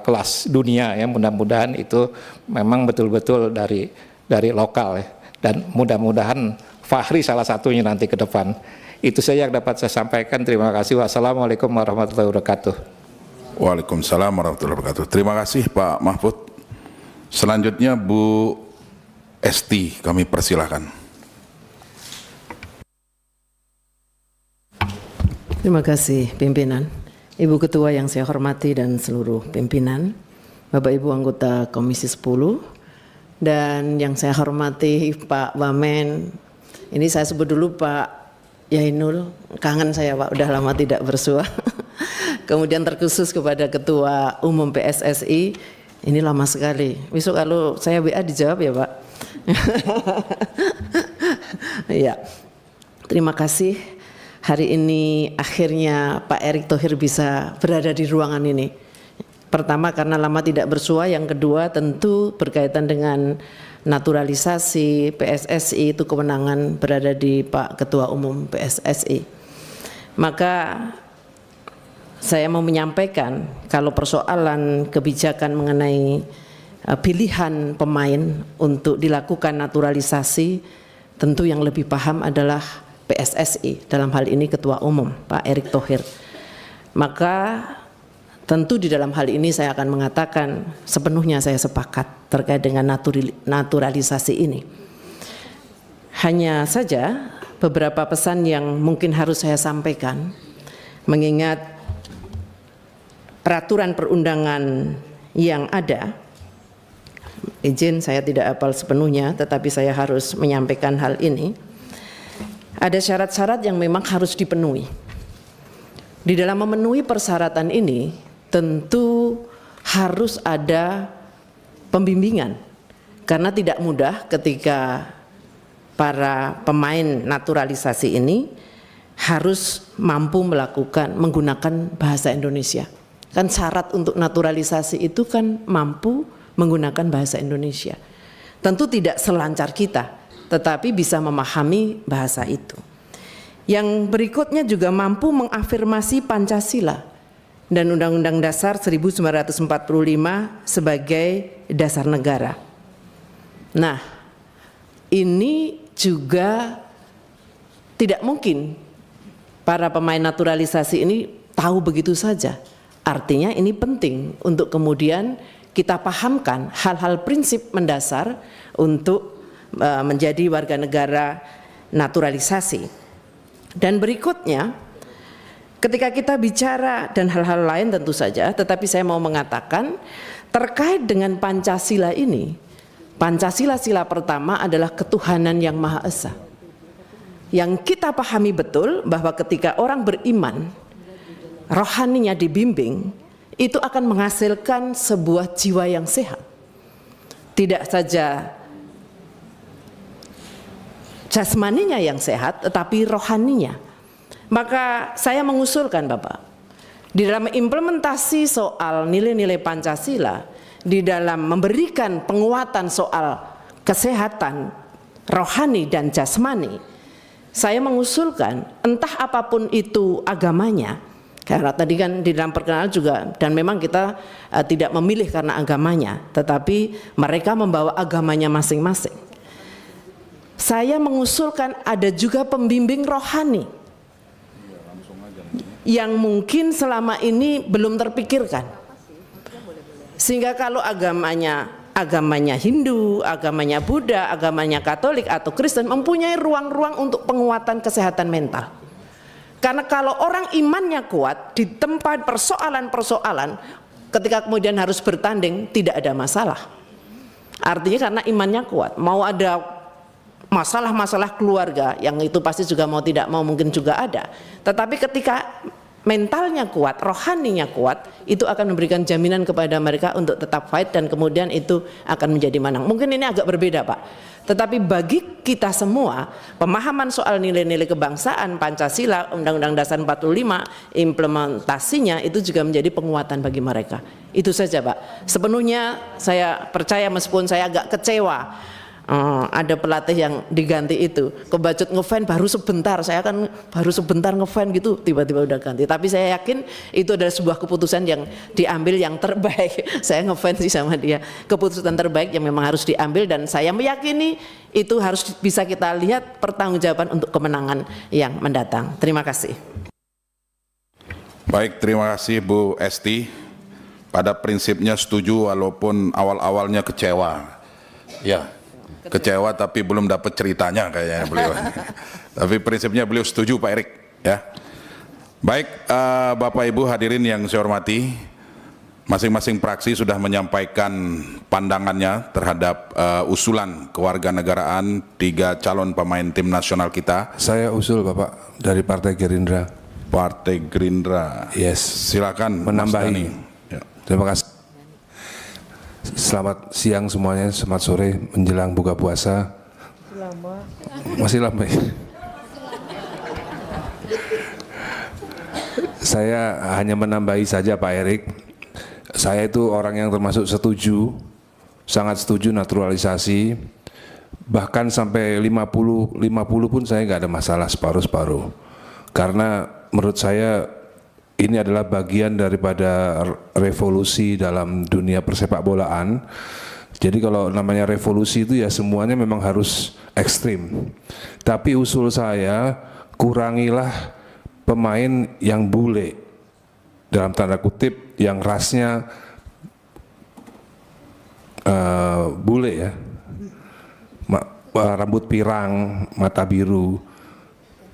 kelas dunia ya. Mudah-mudahan itu memang betul-betul dari lokal ya, dan mudah-mudahan Fahri salah satunya nanti ke depan. Itu saja yang dapat saya sampaikan. Terima kasih. Wassalamualaikum warahmatullahi wabarakatuh. Waalaikumsalam warahmatullahi wabarakatuh. Terima kasih Pak Mahfud. Selanjutnya Bu Esti, kami persilahkan. Terima kasih pimpinan. Ibu Ketua yang saya hormati dan seluruh pimpinan, Bapak Ibu anggota Komisi 10, dan yang saya hormati Pak Wamen. Ini saya sebut dulu Pak Yainul, kangen saya Pak, udah lama tidak bersua. Kemudian terkhusus kepada Ketua Umum PSSI, ini lama sekali. Besok kalau saya WA dijawab ya Pak. Ya, terima kasih. Hari ini akhirnya Pak Erick Thohir bisa berada di ruangan ini. Pertama karena lama tidak bersua, yang kedua tentu berkaitan dengan naturalisasi PSSI, itu kewenangan berada di Pak Ketua Umum PSSI. Maka saya mau menyampaikan kalau persoalan kebijakan mengenai pilihan pemain untuk dilakukan naturalisasi, tentu yang lebih paham adalah PSSI, dalam hal ini Ketua Umum Pak Erick Thohir. Maka tentu di dalam hal ini saya akan mengatakan sepenuhnya saya sepakat terkait dengan naturalisasi ini. Hanya saja beberapa pesan yang mungkin harus saya sampaikan, mengingat peraturan perundangan yang ada. Izin saya tidak hafal sepenuhnya, tetapi saya harus menyampaikan hal ini. Ada syarat-syarat yang memang harus dipenuhi. Di dalam memenuhi persyaratan ini tentu harus ada pembimbingan, karena tidak mudah ketika para pemain naturalisasi ini harus mampu menggunakan bahasa Indonesia. Kan syarat untuk naturalisasi itu kan mampu menggunakan bahasa Indonesia. Tentu tidak selancar kita, tetapi bisa memahami bahasa itu. Yang berikutnya juga mampu mengafirmasi Pancasila dan Undang-Undang Dasar 1945 sebagai dasar negara. Nah, ini juga tidak mungkin para pemain naturalisasi ini tahu begitu saja. Artinya ini penting untuk kemudian kita pahamkan hal-hal prinsip mendasar untuk menjadi warga negara naturalisasi. Dan berikutnya, ketika kita bicara dan hal-hal lain tentu saja, tetapi saya mau mengatakan terkait dengan Pancasila ini, Pancasila sila pertama adalah ketuhanan yang Maha Esa. Yang kita pahami betul bahwa ketika orang beriman, rohaninya dibimbing, itu akan menghasilkan sebuah jiwa yang sehat. Tidak saja jasmaninya yang sehat, tetapi rohaninya. Maka saya mengusulkan Bapak, di dalam implementasi soal nilai-nilai Pancasila, di dalam memberikan penguatan soal kesehatan rohani dan jasmani, saya mengusulkan entah apapun itu agamanya, karena tadi kan di dalam perkenalan juga, dan memang kita tidak memilih karena agamanya, tetapi mereka membawa agamanya masing-masing. Saya mengusulkan ada juga pembimbing rohani yang mungkin selama ini belum terpikirkan, sehingga kalau agamanya Hindu, agamanya Buddha, agamanya Katolik atau Kristen mempunyai ruang-ruang untuk penguatan kesehatan mental. Karena kalau orang imannya kuat di tempat persoalan-persoalan, ketika kemudian harus bertanding tidak ada masalah. Artinya karena imannya kuat, mau ada masalah-masalah keluarga yang itu pasti juga mau tidak mau mungkin juga ada, tetapi ketika mentalnya kuat, rohaninya kuat, itu akan memberikan jaminan kepada mereka untuk tetap fight dan kemudian itu akan menjadi menang. Mungkin ini agak berbeda Pak, tetapi bagi kita semua pemahaman soal nilai-nilai kebangsaan, Pancasila, Undang-Undang Dasar 45, implementasinya itu juga menjadi penguatan bagi mereka. Itu saja Pak, sepenuhnya saya percaya meskipun saya agak kecewa ada pelatih yang diganti itu, kebacut ngefan baru sebentar, saya kan baru sebentar ngefan gitu tiba-tiba udah ganti, tapi saya yakin itu adalah sebuah keputusan yang diambil yang terbaik. Saya ngefan sih sama dia, keputusan terbaik yang memang harus diambil, dan saya meyakini itu harus bisa kita lihat pertanggungjawaban untuk kemenangan yang mendatang. Terima kasih. Baik, terima kasih Bu Esti. Pada prinsipnya setuju walaupun awal-awalnya kecewa. Ya, kecewa tapi belum dapat ceritanya kayaknya beliau. Tapi prinsipnya beliau setuju Pak Erick ya. Baik, Bapak Ibu hadirin yang saya hormati, masing-masing fraksi sudah menyampaikan pandangannya terhadap usulan kewarganegaraan 3 calon pemain tim nasional kita. Saya usul Bapak dari Partai Gerindra. Partai Gerindra. Yes. Silakan menambahi. Ya. Terima kasih. Selamat siang semuanya, selamat sore menjelang buka puasa. Masih lama ya? Saya hanya menambahi saja Pak Erick saya itu orang yang termasuk setuju, sangat setuju naturalisasi, bahkan sampai 50 pun saya nggak ada masalah separuh-separuh. Karena menurut saya ini adalah bagian daripada revolusi dalam dunia persepak bolaan. Jadi kalau namanya revolusi itu ya semuanya memang harus ekstrim. Tapi usul saya, kurangilah pemain yang bule, dalam tanda kutip yang rasnya bule ya, rambut pirang, mata biru.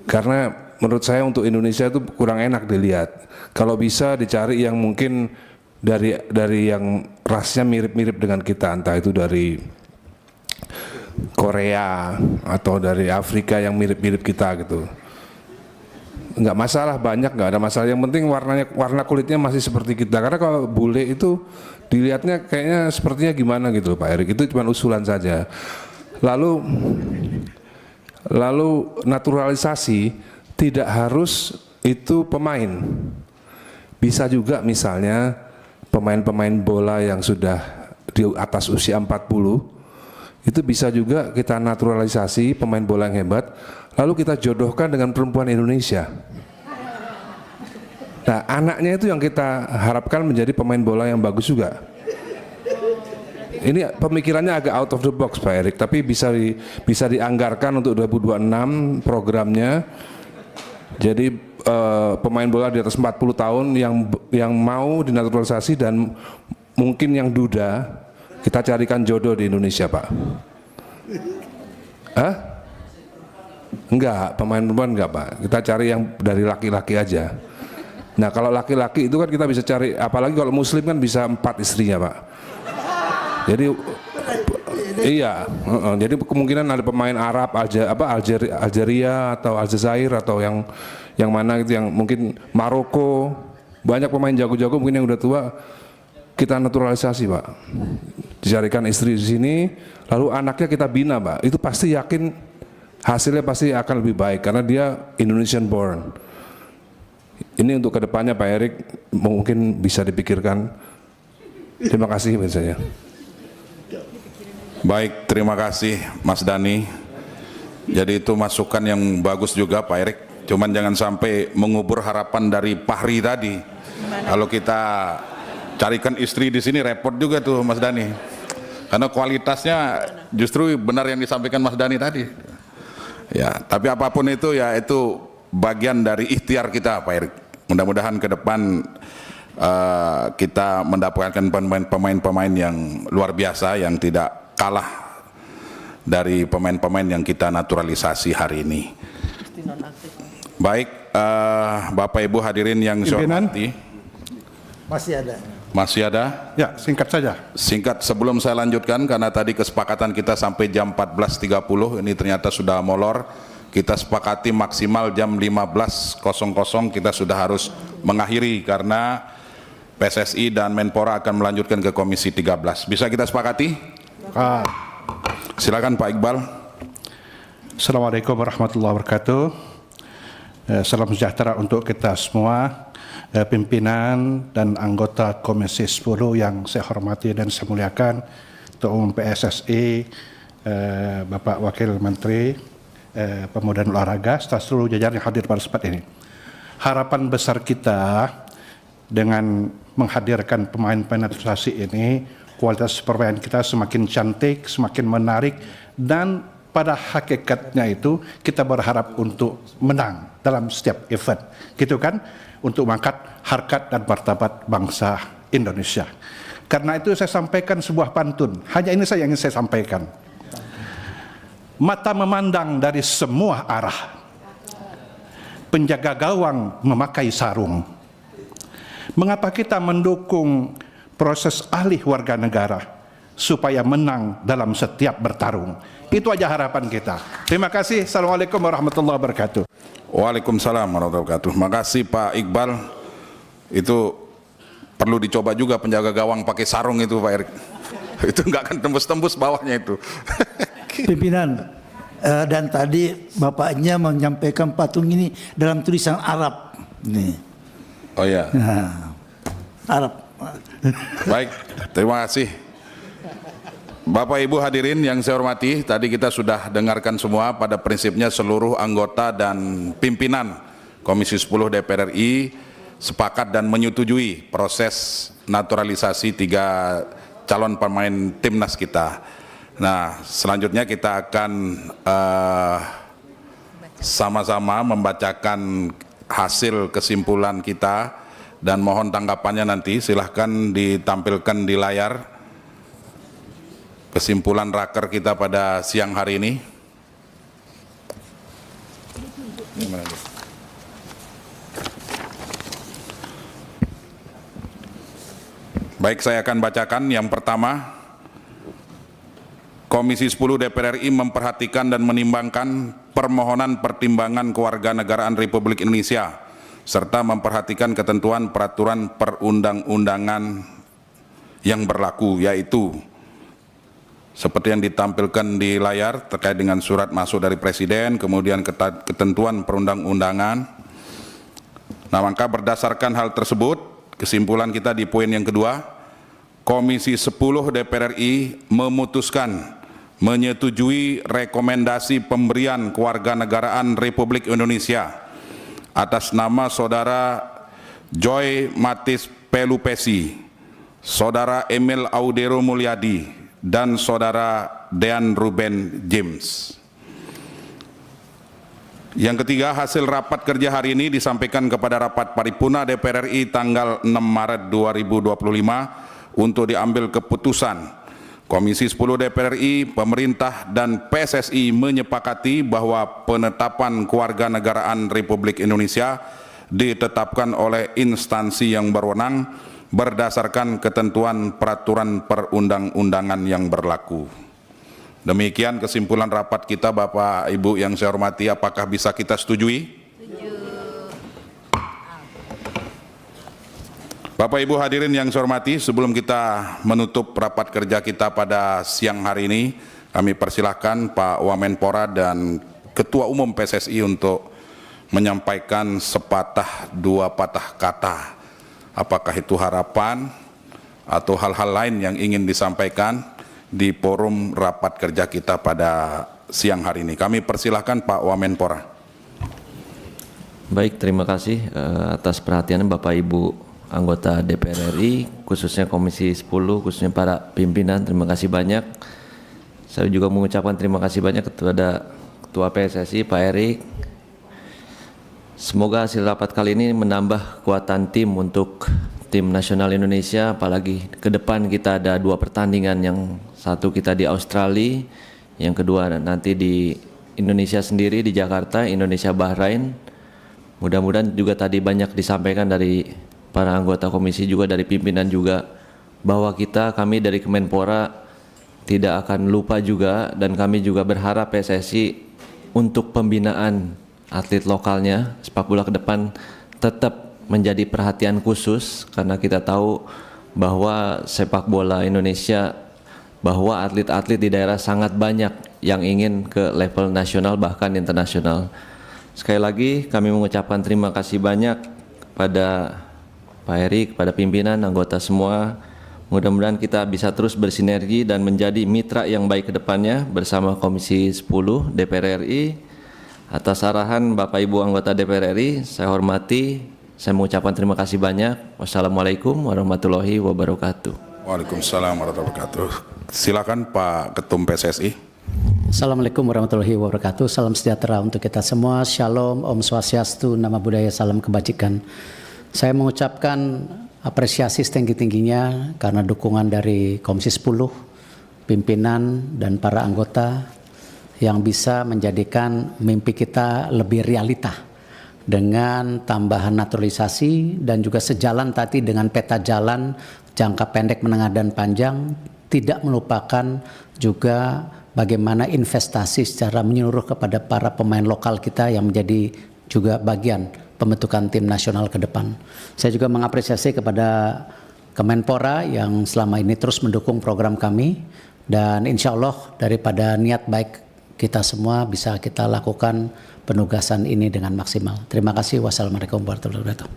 Karena menurut saya untuk Indonesia itu kurang enak dilihat. Kalau bisa dicari yang mungkin dari yang rasnya mirip-mirip dengan kita, entah itu dari Korea atau dari Afrika yang mirip-mirip kita gitu. Nggak masalah, banyak nggak ada masalah. Yang penting warna kulitnya masih seperti kita. Karena kalau bule itu dilihatnya kayaknya sepertinya gimana gitu Pak Erik. Itu cuma usulan saja. Lalu naturalisasi tidak harus itu pemain. Bisa juga misalnya pemain-pemain bola yang sudah di atas usia 40, itu bisa juga kita naturalisasi pemain bola yang hebat, lalu kita jodohkan dengan perempuan Indonesia. Nah, anaknya itu yang kita harapkan menjadi pemain bola yang bagus juga. Ini pemikirannya agak out of the box Pak Erik, tapi bisa dianggarkan untuk 2026 programnya. Jadi pemain bola di atas 40 tahun yang mau dinaturalisasi dan mungkin yang duda, kita carikan jodoh di Indonesia Pak. Hah? Enggak, pemain perempuan enggak Pak. Kita cari yang dari laki-laki aja. Nah kalau laki-laki itu kan kita bisa cari, apalagi kalau muslim kan bisa 4 istrinya Pak. Jadi iya, jadi kemungkinan ada pemain Arab, Algeria atau Aljazair atau yang mana gitu, yang mungkin Maroko, banyak pemain jago-jago mungkin yang udah tua, kita naturalisasi Pak. Dicarikan istri di sini, lalu anaknya kita bina Pak. Itu pasti yakin hasilnya pasti akan lebih baik karena dia Indonesian born. Ini untuk kedepannya Pak Erik mungkin bisa dipikirkan. Terima kasih misalnya. Baik, terima kasih Mas Dhani. Jadi itu masukan yang bagus juga Pak Erik. Cuman jangan sampai mengubur harapan dari Fahri tadi. Kalau kita carikan istri di sini repot juga tuh Mas Dhani. Karena kualitasnya justru benar yang disampaikan Mas Dhani tadi. Ya, tapi apapun itu ya itu bagian dari ikhtiar kita Pak Erik. Mudah-mudahan ke depan kita mendapatkan pemain-pemain yang luar biasa yang tidak kalah dari pemain-pemain yang kita naturalisasi hari ini. Baik, Bapak Ibu hadirin yang saya hormati. Masih ada. Masih ada? Ya, singkat saja. Singkat sebelum saya lanjutkan, karena tadi kesepakatan kita sampai jam 14.30, ini ternyata sudah molor. Kita sepakati maksimal jam 15.00 kita sudah harus mengakhiri karena PSSI dan Menpora akan melanjutkan ke Komisi 13. Bisa kita sepakati? Silakan Pak Iqbal. Assalamualaikum warahmatullahi wabarakatuh. Salam sejahtera untuk kita semua, pimpinan dan anggota Komisi 10 yang saya hormati dan saya muliakan, Ketua Umum PSSI, Bapak Wakil Menteri Pemuda dan Olahraga, serta seluruh jajaran yang hadir pada tempat ini. Harapan besar kita dengan menghadirkan pemain-pemain naturalisasi ini, kualitas permainan kita semakin cantik, semakin menarik, dan pada hakikatnya itu kita berharap untuk menang dalam setiap event, gitu kan, untuk mengangkat harkat dan martabat bangsa Indonesia. Karena itu saya sampaikan sebuah pantun, hanya ini saja yang ingin saya sampaikan. Mata memandang dari semua arah, penjaga gawang memakai sarung. Mengapa kita mendukung proses alih warga negara supaya menang dalam setiap bertarung? Itu aja harapan kita. Terima kasih. Assalamualaikum warahmatullahi wabarakatuh. Waalaikumsalam warahmatullahi wabarakatuh. Makasih Pak Iqbal. Itu perlu dicoba juga penjaga gawang pakai sarung itu Pak Erik. Itu nggak akan tembus-tembus bawahnya itu. Pimpinan, dan tadi bapaknya menyampaikan patung ini dalam tulisan Arab. Nih. Oh ya. Nah, Arab. Baik, terima kasih. Bapak Ibu hadirin yang saya hormati, tadi kita sudah dengarkan semua, pada prinsipnya seluruh anggota dan pimpinan Komisi 10 DPR RI sepakat dan menyetujui proses naturalisasi 3 calon pemain timnas kita. Nah, selanjutnya kita akan sama-sama membacakan hasil kesimpulan kita dan mohon tanggapannya nanti. Silahkan ditampilkan di layar kesimpulan raker kita pada siang hari ini. Baik, saya akan bacakan. Yang pertama, Komisi 10 DPR RI memperhatikan dan menimbangkan permohonan pertimbangan kewarganegaraan Republik Indonesia serta memperhatikan ketentuan peraturan perundang-undangan yang berlaku, yaitu seperti yang ditampilkan di layar terkait dengan surat masuk dari Presiden, kemudian ketentuan perundang-undangan. Nah, maka berdasarkan hal tersebut, kesimpulan kita di poin yang kedua, Komisi 10 DPR RI memutuskan menyetujui rekomendasi pemberian kewarganegaraan Republik Indonesia atas nama Saudara Joy Matis Pelupesi, Saudara Emil Audero Mulyadi, dan Saudara Dean Ruben James. Yang ketiga, hasil rapat kerja hari ini disampaikan kepada rapat paripurna DPR RI tanggal 6 Maret 2025 untuk diambil keputusan. Komisi 10 DPR RI, pemerintah dan PSSI menyepakati bahwa penetapan kewarganegaraan Republik Indonesia ditetapkan oleh instansi yang berwenang berdasarkan ketentuan peraturan perundang-undangan yang berlaku. Demikian kesimpulan rapat kita, Bapak Ibu yang saya hormati. Apakah bisa kita setujui? Bapak Ibu hadirin yang saya hormati, sebelum kita menutup rapat kerja kita pada siang hari ini, kami persilahkan Pak Wamenpora dan Ketua Umum PSSI untuk menyampaikan sepatah dua patah kata. Apakah itu harapan atau hal-hal lain yang ingin disampaikan di forum rapat kerja kita pada siang hari ini. Kami persilahkan Pak Wamenpora. Baik, terima kasih atas perhatiannya Bapak Ibu anggota DPR RI, khususnya Komisi 10, khususnya para pimpinan. Terima kasih banyak. Saya juga mengucapkan terima kasih banyak kepada Ketua PSSI Pak Erik. Semoga hasil rapat kali ini menambah kekuatan tim untuk tim nasional Indonesia, apalagi ke depan kita ada 2 pertandingan, yang satu kita di Australia, yang kedua nanti di Indonesia sendiri di Jakarta, Indonesia Bahrain. Mudah-mudahan juga tadi banyak disampaikan dari para anggota komisi, juga dari pimpinan juga, bahwa kami dari Kemenpora tidak akan lupa juga, dan kami juga berharap PSSI untuk pembinaan atlet lokalnya sepak bola ke depan tetap menjadi perhatian khusus, karena kita tahu bahwa sepak bola Indonesia, bahwa atlet-atlet di daerah sangat banyak yang ingin ke level nasional bahkan internasional. Sekali lagi kami mengucapkan terima kasih banyak kepada Pak Erik, pada pimpinan, anggota semua. Mudah-mudahan kita bisa terus bersinergi dan menjadi mitra yang baik ke depannya bersama Komisi 10 DPR RI. Atas arahan Bapak Ibu anggota DPR RI, saya hormati, saya mengucapkan terima kasih banyak. Wassalamualaikum warahmatullahi wabarakatuh. Waalaikumsalam warahmatullahi wabarakatuh. Silakan Pak Ketum PSSI. Assalamualaikum warahmatullahi wabarakatuh. Salam sejahtera untuk kita semua. Shalom, Om Swastiastu, Nama Budaya, Salam Kebajikan. Saya mengucapkan apresiasi setinggi-tingginya karena dukungan dari Komisi 10, pimpinan dan para anggota yang bisa menjadikan mimpi kita lebih realita dengan tambahan naturalisasi, dan juga sejalan tadi dengan peta jalan jangka pendek, menengah dan panjang, tidak melupakan juga bagaimana investasi secara menyeluruh kepada para pemain lokal kita yang menjadi juga bagian pembentukan tim nasional ke depan. Saya juga mengapresiasi kepada Kemenpora yang selama ini terus mendukung program kami, dan insya Allah daripada niat baik kita semua bisa kita lakukan penugasan ini dengan maksimal. Terima kasih. Wassalamualaikum warahmatullahi wabarakatuh.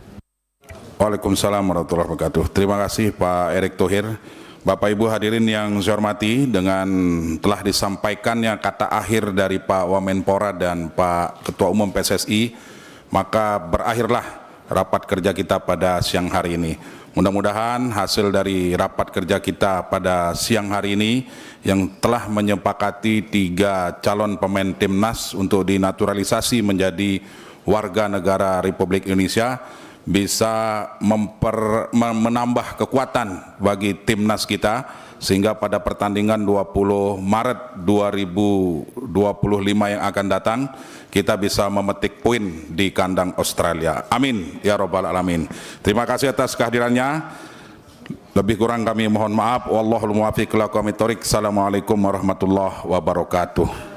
Waalaikumsalam warahmatullahi wabarakatuh. Terima kasih Pak Erick Thohir. Bapak Ibu hadirin yang saya hormati, dengan telah disampaikannya kata akhir dari Pak Wamenpora dan Pak Ketua Umum PSSI, maka berakhirlah rapat kerja kita pada siang hari ini. Mudah-mudahan hasil dari rapat kerja kita pada siang hari ini yang telah menyepakati 3 calon pemain timnas untuk dinaturalisasi menjadi warga negara Republik Indonesia bisa menambah kekuatan bagi timnas kita, sehingga pada pertandingan 20 Maret 2025 yang akan datang kita bisa memetik poin di kandang Australia. Amin ya robbal alamin. Terima kasih atas kehadirannya. Lebih kurang kami mohon maaf. Wallahul muwaffiq ila aqwamit thoriq. Assalamualaikum warahmatullahi wabarakatuh.